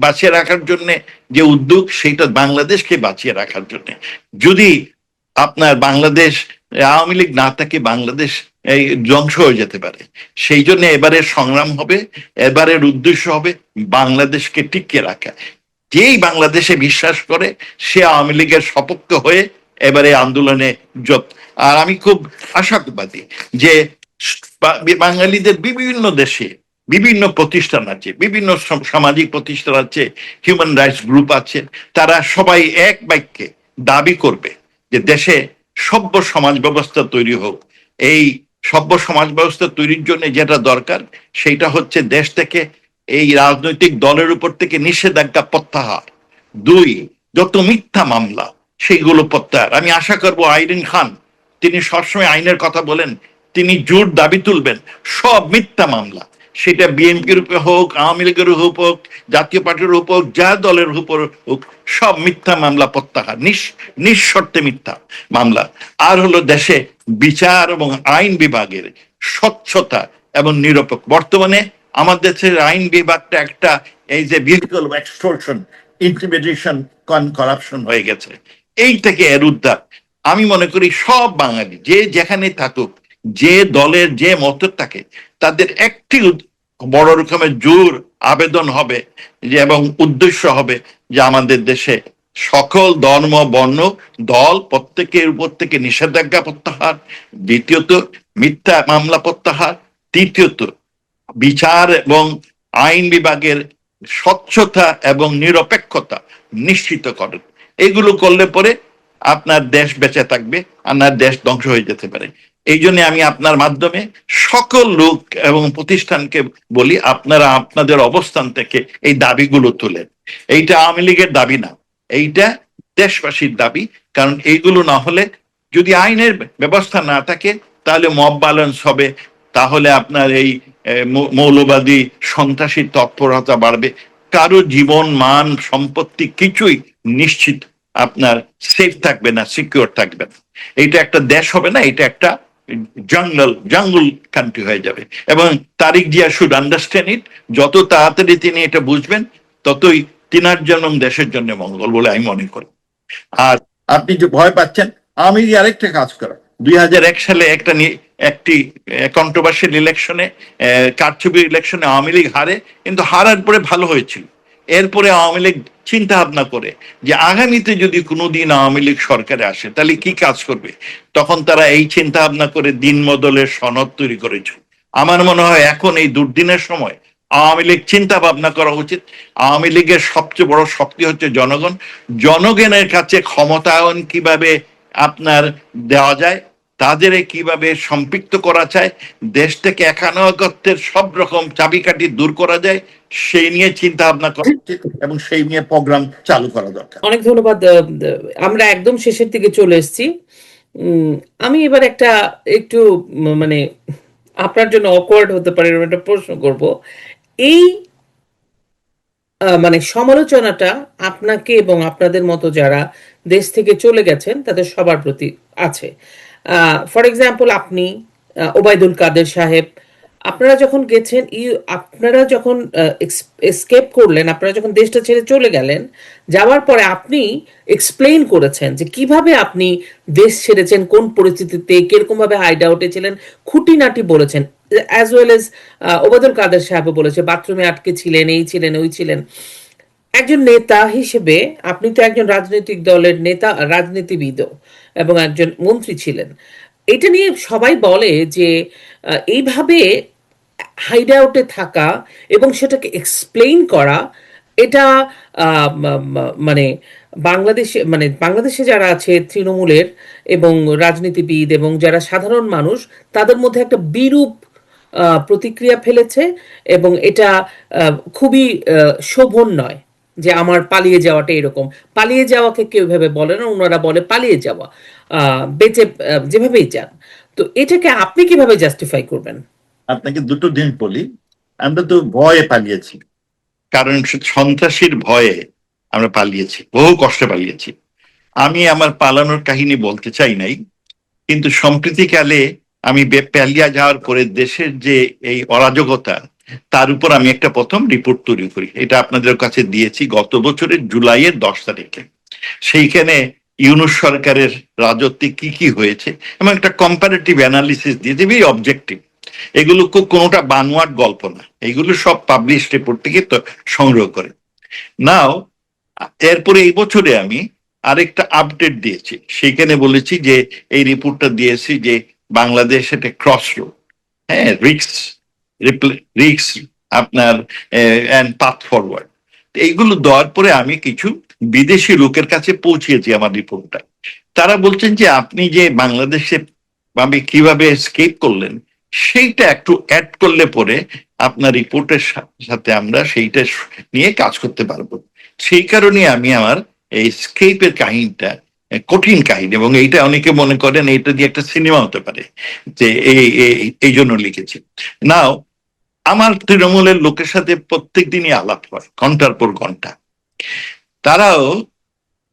বাঁচিয়ে রাখার জন্য যে উদ্যোগ, সেইটা বাংলাদেশকে বাঁচিয়ে রাখার জন্য। যদি আপনার বাংলাদেশ, আওয়ামী লীগ না থাকে, বাংলাদেশ এই ধ্বংস হয়ে যেতে পারে। সেই জন্য এবারের সংগ্রাম হবে, এবারের উদ্দেশ্য হবে বাংলাদেশকে টিকিয়ে রাখা। যেই বাংলাদেশে বিশ্বাস করে সে আওয়ামী লীগের সপক্ষ হয়ে এবারে আন্দোলনে যোগ। আর আমি খুব আশাবাদী যে বাঙালিদের বিভিন্ন দেশে বিভিন্ন প্রতিষ্ঠান আছে, বিভিন্ন সামাজিক প্রতিষ্ঠান আছে, হিউম্যান রাইটস গ্রুপ আছে, তারা সবাই এক বাক্যে দাবি করবে যে দেশে সভ্য সমাজ ব্যবস্থা তৈরি হোক। এই সভ্য সমাজ ব্যবস্থা তৈরির জন্য যেটা দরকার, সেইটা হচ্ছে দেশ থেকে এই রাজনৈতিক দলের উপর থেকে নিষেধাজ্ঞা প্রত্যাহার। দুই, যত মিথ্যা মামলা সেইগুলো প্রত্যাহার। আমি আশা করব আইরিন খান, তিনি সবসময় আইনের কথা বলেন, তিনি জোর দাবি তুলবেন সব মিথ্যা মামলা, সেটা বিএনপির উপর হোক, আওয়ামী লীগের হোক, জাতীয় পার্টির উপর, যা দলের উপর হোক, সব মিথ্যা মামলা প্রত্যাহার, নিঃশর্তে মিথ্যা মামলা। আর হলো দেশে বিচার এবং আইন বিভাগের স্বচ্ছতা এবং নিরপেক্ষ। বর্তমানে আমাদের দেশের আইন বিভাগটা একটা এই যে ভেহিকল এক্সটর্শন, ইন্টিমিডেশন, করাপশন হয়ে গেছে। এই থেকে এর উদ্ধার। আমি মনে করি সব বাঙালি যে যেখানে থাকুক, যে দলের যে মত থাকে, তাদের একটি বড় রকমের জোর আবেদন হবে যে, এবং উদ্দেশ্য হবে যে আমাদের দেশে সকল ধর্ম বর্ণ দল প্রত্যেকের উপর থেকে নিষেধাজ্ঞা প্রত্যাহার, দ্বিতীয়ত মিথ্যা মামলা প্রত্যাহার, তৃতীয়ত বিচার এবং আইন বিভাগের স্বচ্ছতা এবং নিরপেক্ষতা নিশ্চিত করেন। এগুলো করলে পরে আপনার দেশ বেঁচে থাকবে, আপনার দেশ ধ্বংস হয়ে যেতে পারে। এই জন্য আমি আপনার মাধ্যমে সকল লোক এবং প্রতিষ্ঠানকে বলি, আপনারা আপনাদের অবস্থান থেকে এই দাবিগুলো তোলেন। এইটা আওয়ামী লীগের দাবি না, এইটা দেশবাসীর দাবি। কারণ এইগুলো না হলে, যদি আইনের ব্যবস্থা না থাকে, তাহলে মব ভায়োলেন্স হবে, তাহলে আপনার এই মৌলবাদী সন্ত্রাসী তৎপরতা বাড়বে, কারো জীবন মান সম্পত্তি কিছুই নিশ্চিত আপনার সেফ থাকবে না, সিকিউর থাকবে না। এইটা একটা দেশ হবে না, এটা একটা জঙ্গল কান্ট্রি হয়ে যাবে। এবং তারিক জিয়া শুড আন্ডারস্ট্যান্ড ইট। যত তাড়াতাড়ি তিনি এটা বুঝবেন, ততই তিনার জন্য দেশের জন্য মঙ্গল বলে আমি মনে করি। আর আপনি যে ভয় পাচ্ছেন, আমি আরেকটা কাজ করা, 2001 সালে একটি কন্ট্রোভার্সিয়াল ইলেকশনে, কারচুপি ইলেকশনে আওয়ামী লীগ হারে, কিন্তু হারার পরে ভালো হয়েছিল। এরপরে আওয়ামী লীগ চিন্তা ভাবনা করে যে আগামীতে যদি কোনোদিন আওয়ামী লীগ সরকারে আসে তাহলে কি কাজ করবে, তখন তারা এই চিন্তা ভাবনা করে দিন বদলের সনদ তৈরি করেছে। আমার মনে হয় এখন এই দুর্দিনের সময় আওয়ামী লীগ চিন্তা ভাবনা করা উচিত। আওয়ামী লীগের সবচেয়ে বড় শক্তি হচ্ছে জনগণ। জনগণের কাছে ক্ষমতায়ন কিভাবে আপনার দেওয়া যায়, তাদের কিভাবে সম্পৃক্ত করা যায়, দেশ থেকে একানাগত্যের সব রকম চাবিকাঠি দূর করা যায়, সেই নিয়ে চিন্তা ভাবনা করা উচিত এবং সেই নিয়ে প্রোগ্রাম চালু করা দরকার। অনেক ধন্যবাদ। আমরা একদম শেষের দিকে চলে এসেছি। আমি এবার একটা একটু মানে আপনার জন্য অকওয়ার্ড হতে পারে এরকম একটা প্রশ্ন করব। এই মানে সমালোচনাটা আপনাকে এবং আপনাদের মতো যারা দেশ থেকে চলে গেছেন তাদের সবার প্রতি আছে। ফর এক্সাম্পল, আপনি, ওবায়দুল কাদের সাহেব, আপনারা যখন গেছেন, আপনারা যখন এসকেপ করলেন, আপনারা যখন দেশটা ছেড়ে চলে গেলেন, যাওয়ার পরে আপনি এক্সপ্লেইন করেছেন যে কিভাবে আপনি দেশ ছেড়েছেন, কোন পরিস্থিতিতে, কিরকম ভাবে হাইড আউটে ছিলেন, খুঁটিনাটি বলেছেন। As well as Obaidul Quader সাহেব বলেছে বাথরুমে আটকে ছিলেন, এই ছিলেন, ওই ছিলেন। একজন নেতা হিসেবে আপনি তো একজন রাজনৈতিক দলের নেতা, রাজনীতিবিদও, এবং একজন মন্ত্রী ছিলেন। এটা নিয়ে সবাই বলে যে এইভাবে হাইড আউটে থাকা এবং সেটাকে এক্সপ্লেইন করা, এটা মানে বাংলাদেশে যারা আছে তৃণমূলের এবং রাজনীতিবিদ এবং যারা সাধারণ মানুষ, তাদের মধ্যে একটা বিরূপ প্রতিক্রিয়া ফেলেছে। এবং এটা খুবই শোভন নয় যে আমার পালিয়ে যাওয়াটা এরকম। পালিয়ে যাওয়াকে কেউ ভেবে বলে না, ওনারা বলে পালিয়ে যাওয়া, বেঁচে যেভাবেই যান। তো এটাকে আপনি কিভাবে জাস্টিফাই করবেন? আপনাকে দুটো দিন বলি। আমরা তো ভয়ে পালিয়েছি, কারণ সন্ত্রাসীর ভয়ে আমরা পালিয়েছি, বহু কষ্টে পালিয়েছি। আমি আমার পালানোর কাহিনী বলতে চাই নাই, কিন্তু সম্প্রতিকালে আমি পালিয়ে যাওয়ার পরে দেশের যে এই অরাজকতা, তার উপর আমি একটা প্রথম রিপোর্ট তৈরি করি। এটা আপনাদের কাছে দিয়েছি গত বছরের জুলাইয়ের 10 তারিখে। সেইখানে ইউনূস সরকারের রাজত্বে কি কি হয়েছে এবং একটা কম্পারেটিভ অ্যানালিসিস দিয়ে দেবে, অবজেক্টিভ। এগুলো কোনোটা বানোয়াট গল্প না, এগুলো সব পাবলিশ রিপোর্ট থেকে তো সংগ্রহ করে নাও। এরপরে এই বছরে আমি আরেকটা আপডেট দিয়েছি, সেখানে বলেছি যে এই রিপোর্টটা দিয়েছি যে বাংলাদেশ একটা ক্রস রোড, হ্যাঁ, রিক্স, রিক্স আপনার অ্যান্ড পাথ ফরওয়ার্ড। এইগুলো দেওয়ার পরে আমি কিছু বিদেশি লোকের কাছে পৌঁছিয়েছি আমার রিপোর্টটা। তারা বলছেন যে আপনি যে বাংলাদেশে আমি কিভাবে এসকেপ করলেন সেইটা একটু অ্যাড করলে পরে আপনার রিপোর্টের সাথে আমরা সেইটা নিয়ে কাজ করতে পারবো। সেই কারণে আমি আমার এই স্কেপের কাহিনীটা কঠিন কাহিনী, এবং এইটা অনেকে মনে করেন এটা দিয়ে একটা সিনেমা হতে পারে, যে এই জন্য লিখেছি। নাও, আমার তৃণমূলের লোকের সাথে প্রত্যেক দিনই আলাপ হয়, ঘন্টার পর ঘন্টা। তারাও,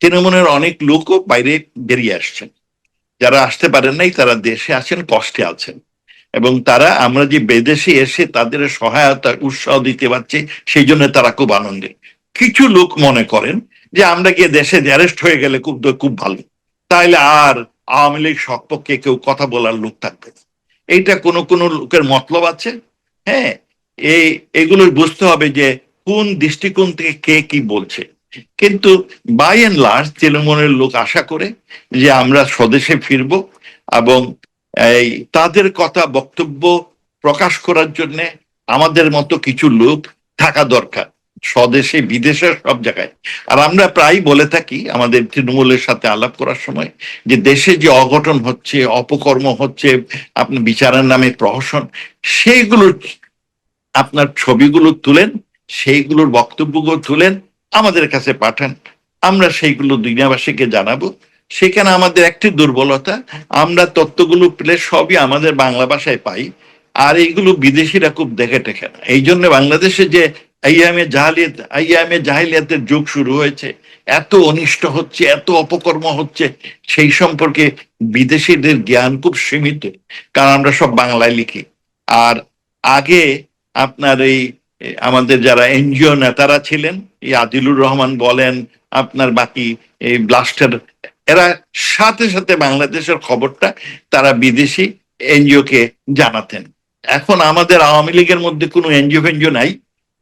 তৃণমূলের অনেক লোকও বাইরে বেরিয়ে আসছেন, যারা আসতে পারেন নাই তারা দেশে আছেন, কষ্টে আছেন, এবং তারা আমরা যে বিদেশে এসে তাদের সহায়তা উৎসাহ দিতে পারছি, সেই জন্য তারা খুব আনন্দে। কিছু লোক মনে করেন যে আমরা গিয়ে দেশে অ্যারেস্ট হয়ে গেলে খুব খুব ভালো, তাহলে আর আওয়ামী লীগ সপক্ষে কেউ কথা বলার লোক থাকবে। এইটা কোনো কোনো লোকের মতলব আছে। হ্যাঁ, এগুলো বুঝতে হবে যে কোন দৃষ্টিকোণ থেকে কে কি বলছে। কিন্তু বাই এন্ড লার্জ তৃণমূলের লোক আশা করে যে আমরা স্বদেশে ফিরব, এবং এই তাদের কথা বক্তব্য প্রকাশ করার জন্য আমাদের মতো কিছু লোক থাকা দরকার, স্বদেশে বিদেশে সব জায়গায়। আর আমরা প্রায় বলে থাকি আমাদের তৃণমূলের সাথে আলাপ করার সময় যে দেশে যে অঘটন হচ্ছে, অপকর্ম হচ্ছে, আপনার বিচারের নামে প্রহসন, সেইগুলো আপনার ছবিগুলো তুলেন, সেইগুলোর বক্তব্যগুলো তুলেন, আমাদের কাছে পাঠান, আমরা সেইগুলো দুনিয়াবাসীকে জানাবো। সেখানে আমাদের একটি দুর্বলতা, আমরা তত্ত্বগুলো পেলে সবই আমাদের বাংলা ভাষায় পাই, আর এইগুলো বিদেশিরা খুব দেখে টেকে না। এই জন্য বাংলাদেশে যে আইয়ামে জাহিলিয়াতের যুগ শুরু হয়েছে, এত অনিষ্ট হচ্ছে, এত অপকর্ম হচ্ছে, সেই সম্পর্কে বিদেশিদের জ্ঞান খুব সীমিত, কারণ আমরা সব বাংলায় লিখি। আর আগে আপনার এই আমাদের যারা এনজিও নেতারা ছিলেন, এই আদিলুর রহমান বলেন, আপনার বাকি এই ব্লাস্টার, এরা সাথে সাথে বাংলাদেশের খবরটা তারা বিদেশি এনজিও কে জানাতেন। এখন আমাদের আওয়ামী লীগের মধ্যে কোনো এনজিও ফেনজিও নাই,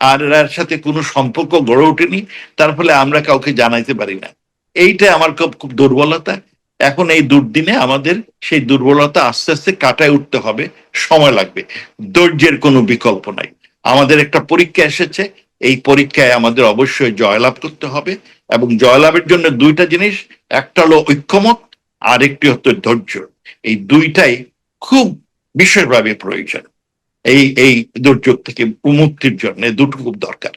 আর এর সাথে কোনো সম্পর্ক গড়ে ওঠেনি, তার ফলে আমরা কাউকে জানাইতে পারি না। এইটা আমার খুব খুব দুর্বলতা। এখন এই দুর্দিনে আমাদের সেই দুর্বলতা আস্তে আস্তে কাটায় উঠতে হবে, সময় লাগবে, ধৈর্যের কোনো বিকল্প নাই। আমাদের একটা পরীক্ষা এসেছে, এই পরীক্ষায় আমাদের অবশ্যই জয়লাভ করতে হবে, এবং জয়লাভের জন্য দুইটা জিনিস, একটা হলো ঐক্যমত, আর একটি হচ্ছে ধৈর্য। এই দুইটাই খুব বিশেষভাবে প্রয়োজন এই দুর্যোগ থেকে মুক্তির জন্য, দুটো খুব দরকার।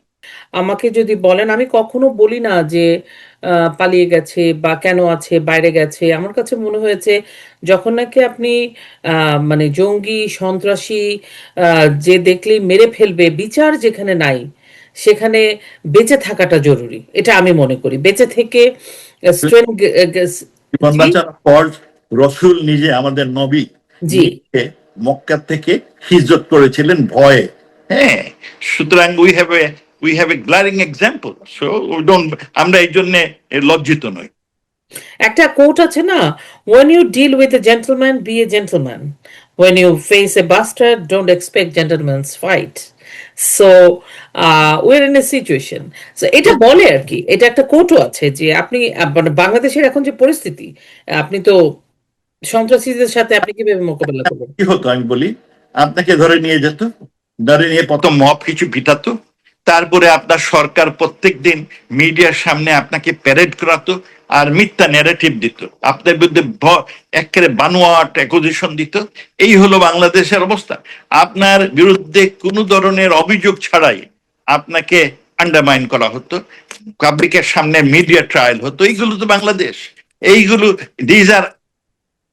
আমাকে যদি বলেন, আমি কখনো বলি না যে পালিয়ে গেছে বা কেন আছে, বাইরে গেছে। আমার কাছে মনে হয়েছে যখন নাকি আপনি মানে জঙ্গি সন্ত্রাসী যে দেখলেই মেরে ফেলবে, বিচার যেখানে নাই সেখানে বেঁচে থাকাটা জরুরি, এটা আমি মনে করি। বেঁচে থেকে strength জীবন জি, বাঁচানোর পর রসুল নিজে, আমাদের নবী, জি। নিজে মক্কা থেকে হিজরত করেছিলেন ভয়ে। হ্যাঁ, সুতরাং we have a glaring example. So don't, আমরা এই জন্য লজ্জিত নই। একটা কোট আছে না, when you deal with a gentleman be a gentleman, when you face a bastard don't expect gentleman's fight. So we're in a situation, so এটা বলে আর কি, এটা একটা কোটও আছে যে আপনি মানে বাংলাদেশের এখন যে পরিস্থিতি, আপনি তো সন্ত্রাসীদের সাথে আপনি কিভাবে মোকাবেলা করবেন? কি হতো আমি বলি, আপনাকে ধরে নিয়ে যেত, ধরে নিয়ে প্রথম মব কিছু পিটাতো, তারপরে আপনার সরকার প্রত্যেক দিন মিডিয়ার সামনে আপনাকে প্যারেড করাতো, আর মিথ্যা ন্যারেটিভ দিত, আপনার বিরুদ্ধে একেবারে বানোয়াট অ্যাকুজিশন দিত। এই হলো বাংলাদেশের অবস্থা। আপনার বিরুদ্ধে কোনো ধরনের অভিযোগ ছাড়াই আপনাকে আন্ডারমাইন করা হতো, পাবলিকের সামনে মিডিয়া ট্রায়াল হতো। এইগুলো তো বাংলাদেশ। এইগুলো, these are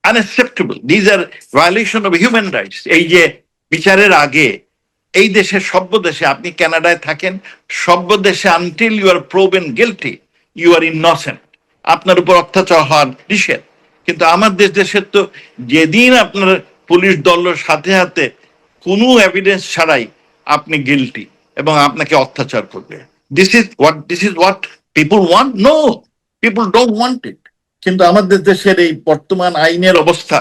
unacceptable, these are violation of human rights. এই যে বিচারের আগে এই দেশে, সভ্য দেশে, আপনি কানাডায় থাকেন, সভ্য দেশে until you are proven guilty you are innocent, আপনার উপর অত্যাচার হওয়ার নিষেধ। কিন্তু আমার দেশের তো যেদিন আপনার পুলিশ দলের সাথে সাথে কোনো এভিডেন্স ছাড়াই আপনি গিলটি এবং আপনাকে অত্যাচার করবে। This is what people want? No, people don't want it. কিন্তু আমাদের দেশের এই বর্তমান আইনের অবস্থা,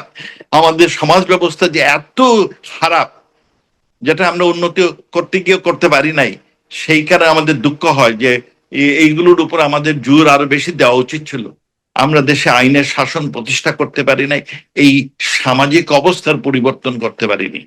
আমাদের সমাজ ব্যবস্থা যে এত খারাপ, যেটা আমরা উন্নতি করতে গিয়ে করতে পারি নাই, সেই কারণে আমাদের দুঃখ হয় যে এইগুলোর উপর আমাদের জোর আরো বেশি দেওয়া উচিত ছিল। আমরা দেশে আইনের শাসন প্রতিষ্ঠা করতে পারি নাই, এই সামাজিক অবস্থার পরিবর্তন করতে পারিনি।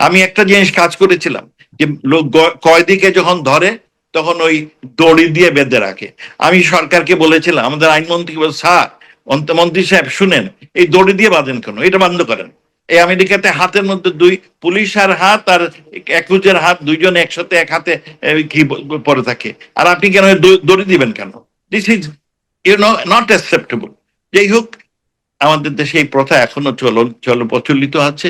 আমি একটা জিনিস কাজ করেছিলাম যে লোক কয়েদিকে যখন ধরে তখন ওই দড়ি দিয়ে বেঁধে রাখে। আমি সরকারকে বলেছিলাম, আমাদের আইনমন্ত্রী স্যার, অন্তমন্ত্রী সাহেব শুনেন, এই দড়ি দিয়ে বাঁধেন কেন, এটা বন্ধ করেন। এই আমেরিকাতে হাতের মধ্যে দুই পুলিশ আর হাত আর একুজের হাত, দুইজন একসাথে এক হাতে কি পরে থাকে, আর আপনি কেন দড়ি দিবেন কেন? This is not acceptable. যাই হোক, আমাদের দেশে এই প্রথা এখনো প্রচলিত আছে।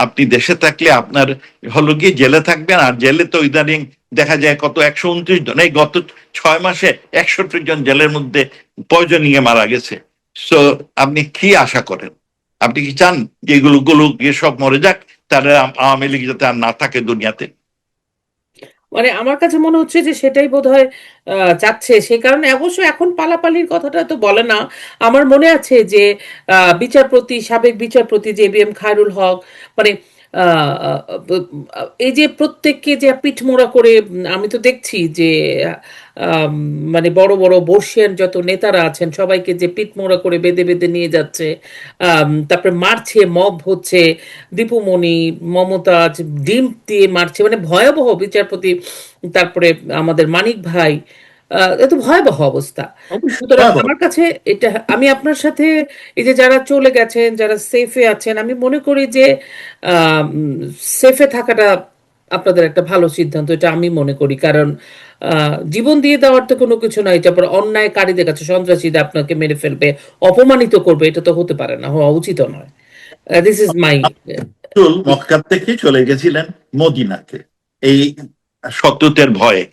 আপনি দেশে থাকলে আপনার হলো গিয়ে জেলে থাকবেন, আর জেলে তো ইদানিং দেখা যায় কত 129 জন, এই গত 6 মাসে 61 জন জেলের মধ্যে পয়জনিং এ মারা গেছে। সো আপনি কি আশা করেন? আপনি কি চান যে এগুলো সব মরে যাক, তারা আওয়ামী লীগ যাতে আর না থাকে দুনিয়াতে? মানে আমার কাছে মনে হচ্ছে যে সেটাই বোধহয় চাচ্ছে। সেই কারণে অবশ্য এখন পালাপালির কথাটা তো বলে না। আমার মনে আছে যে বিচারপতি, সাবেক বিচারপতি যে এবিএম খায়রুল হক, মানে আহ, এই যে প্রত্যেককে যে পিঠমোড়া করে, আমি তো দেখছি যে আম, মানে বড় বড় বর্ষিয়ান যত নেতারা আছেন সবাইকে যে পিঠমোড়া করে বেঁধে বেঁধে নিয়ে যাচ্ছে, তারপরে মারছে, মব হচ্ছে, দীপুমণি, মমতাজ ডিম দিয়ে মারছে, মানে ভয়াবহ বিচারপতি, তারপরে আমাদের মানিক ভাই, এত ভয়াবহ অবস্থা। সুতরাং অবশ্যই। আমার কাছে এটা, আমি আপনার সাথে এই যে যারা চলে গেছেন, যারা সেফে আছেন, আমি মনে করি যে সেফে থাকাটা আপনাদের একটা ভালো সিদ্ধান্ত, এটা আমি মনে করি। কারণ জীবন দিয়ে দেওয়ার তো কোনো কিছু নাই, তারপর অন্যায়কারীদের কাছে, সন্ত্রাসীরা আপনাকে মেরে ফেলবে, অপমানিত করবে, এটা তো হতে পারে না, হওয়া উচিত নয়। This is my. রাসূল মক্কা থেকে চলে গেছিলেন মদিনাতে এই শত্রুতের ভয়ে।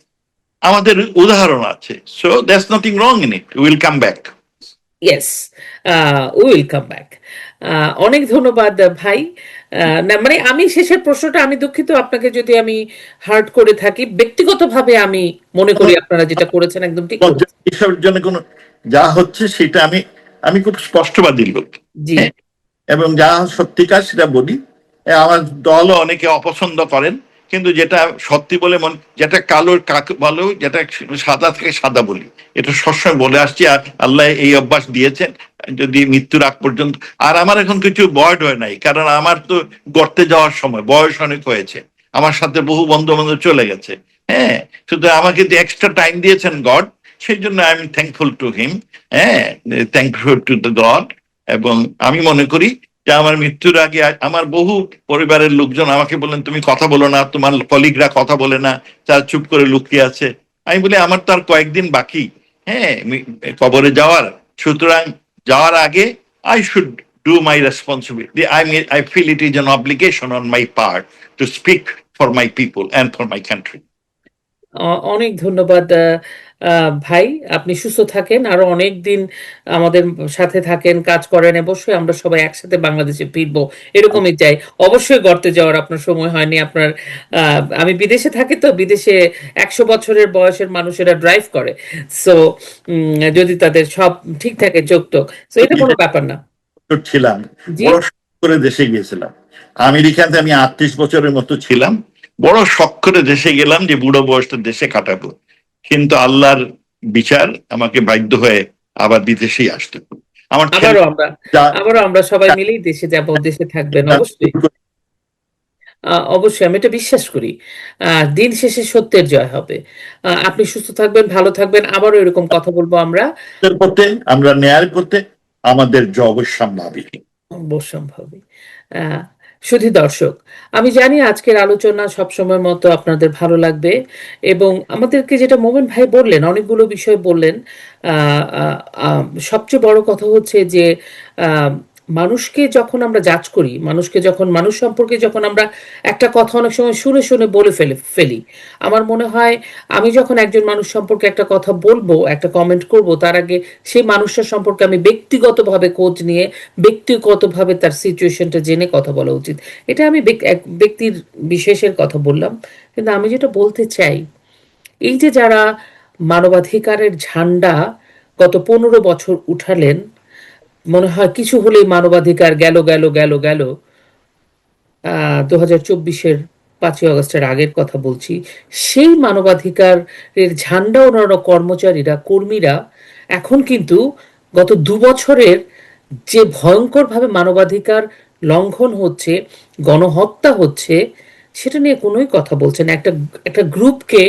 আমাদের উদাহরণ আছে। So that's nothing wrong in it, will come back. Yes, will come back. অনেক ধন্যবাদ ভাই। না মানে আমি শেষের প্রশ্নটা, আমি দুঃখিত আপনাকে যদি আমি হার্ট করে থাকি, ব্যক্তিগতভাবে আমি মনে করি আপনারা যেটা করেছেন একদম ঠিক করেছেন। এসবের জন্য কোনো, যা হচ্ছে সেটা আমি আমি খুব স্পষ্টবাদী লোক। জি। হ্যাঁ, এবং যা সত্যিকার সেটা বলি। আমার দলও অনেকে অপছন্দ করেন, কিন্তু যেটা সত্যি বলে যেটা কালোর কাক বলো, যেটা সাদা থেকে সাদা বলি, এটা সবসময় বলে আসছি। আর আল্লাহ এই অভ্যাস দিয়েছেন যদি মৃত্যুর আগ পর্যন্ত। আর আমার এখন কিছু বয়স হয় নাই, কারণ আমার তো গড়তে যাওয়ার সময় বয়স অনেক হয়েছে, আমার সাথে বহু বন্ধু বান্ধব চলে গেছে। হ্যাঁ, শুধু আমাকে যে এক্সট্রা টাইম দিয়েছেন গড, সেই জন্য I am thankful to him. হ্যাঁ, থ্যাঙ্কফুল টু দ্য গড। এবং আমি মনে করি যে আমার মৃত্যুর আগে আমার বহু পরিবারের লোকজন আমাকে বললেন, তুমি কথা বলো না, তোমার কলিগরা কথা বলে না, তারা চুপ করে লুকিয়ে আছে। আমি বলি, আমার তো আর কয়েকদিন বাকি, হ্যাঁ, কবরে যাওয়ার। সুতরাং যাওয়ার আগে I should do my responsibility. I feel it is an obligation on my part to speak for my people and for my country. অনেক ধন্যবাদ ভাই। আপনি সুস্থ থাকেন, আরো অনেক দিন আমাদের সাথে থাকেন, কাজ করেন। অবশ্যই আমরা সবাই একসাথে বাংলাদেশে ফিরবো, এরকমই চাই। অবশ্যই গড়তে যাওয়ার আপনার সময় হয়নি আপনার। আমি বিদেশে থাকি, তো বিদেশে 100 বছরের বয়সের মানুষেরা ড্রাইভ করে। সো যদি তাদের সব ঠিক থাকে, যোগ টোক, তো এটা কোনো ব্যাপার না। ছিলাম, জি। বড় শখ করে দেশে গিয়েছিলাম। আমেরিকাতে আমি 38 বছরের মতো ছিলাম, বড় শখ করে দেশে গেলাম যে বুড়ো বয়সটা দেশে কাটাবো। কিন্তু আল্লাহর বিচার, আমাকে বাধ্য হয়ে আবার বিদেশেই আসতে হলো। আমার ছেলে আবারও আমরা সবাই মিলেই দেশে যাব, দেশে থাকবেন অবশ্যই। অবশ্যই আমি এটা বিশ্বাস করি। দিন শেষে সত্যের জয় হবে। আপনি সুস্থ থাকবেন, ভালো থাকবেন, আবারও এরকম কথা বলবো আমরা। পথে, আমরা ন্যায়ের পথে, আমাদের জয় অবশ্যম্ভাবী। অবশ্যম্ভাবী। আহ শুধু দর্শক, আমি জানি আজকের আলোচনা সবসময় মতো আপনাদের ভালো লাগবে, এবং আমাদেরকে যেটা মোমেন ভাই বললেন, অনেকগুলো বিষয় বললেন। আহ, আহ, আহ, সবচেয়ে বড় কথা হচ্ছে যে আহ, মানুষকে যখন আমরা জাজ করি, মানুষকে যখন মানুষ সম্পর্কে যখন আমরা একটা কথা অনেক সময় শুনে শুনে বলে ফেলি, আমার মনে হয় আমি যখন একজন মানুষ সম্পর্কে একটা কথা বলবো, একটা কমেন্ট করব, তার আগে সেই মানুষটার সম্পর্কে আমি ব্যক্তিগতভাবে খোঁজ নিয়ে ব্যক্তিগতভাবে তার সিচুয়েশনটা জেনে কথা বলা উচিত। এটা আমি এক ব্যক্তির বিশেষের কথা বললাম, কিন্তু আমি যেটা বলতে চাই, এই যে যারা মানবাধিকারের ঝান্ডা গত 15 বছর উঠালেন, মনে হয় কিছু হলেই মানবাধিকার গেল গেল গেল গেল, 2024-এর 5ই আগস্টের আগের কথা বলছি, সেই মানবাধিকারের ঝান্ডা ওনারা কর্মচারীরা, কর্মীরা এখন কিন্তু গত 2 বছরের যে ভয়ঙ্করভাবে মানবাধিকার লঙ্ঘন হচ্ছে, গণহত্যা হচ্ছে, সেটা নিয়ে কোনোই কথা বলছে না। একটা একটা গ্রুপকে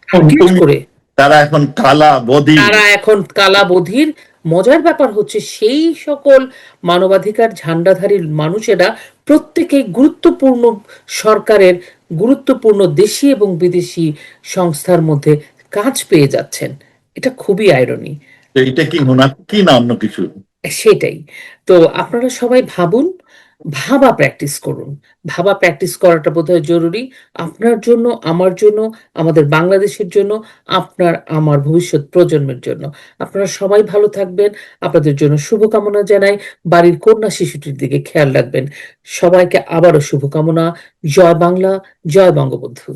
টার্গেট তুমি করে তারা এখন কালা বধির। তারা এখন কালাবধির। মজার ব্যাপার হচ্ছে সেই সকল মানবাধিকার ঝান্ডাধারী মানুষেরা প্রত্যেকেই গুরুত্বপূর্ণ সরকারের গুরুত্বপূর্ণ দেশি এবং বিদেশি সংস্থার মধ্যে কাজ পেয়ে যাচ্ছেন। এটা খুবই আইরনি। তো এটা কি কি না অন্য কিছু? সেটাই। তো আপনারা সবাই ভাবুন, ভাবা প্র্যাকটিস করুন। ভাবা প্র্যাকটিস করাটা বোধহয় জরুরি। আপনার জন্য, আমার জন্য, আমাদের বাংলাদেশের জন্য, আপনার আমার ভবিষ্যৎ প্রজন্মের জন্য। আপনারা সবাই ভালো থাকবেন। আপনাদের জন্য শুভকামনা জানাই। বাড়ির কন্যা শিশুটির দিকে খেয়াল রাখবেন। সবাইকে আবারও শুভকামনা। জয় বাংলা, জয় বঙ্গবন্ধু।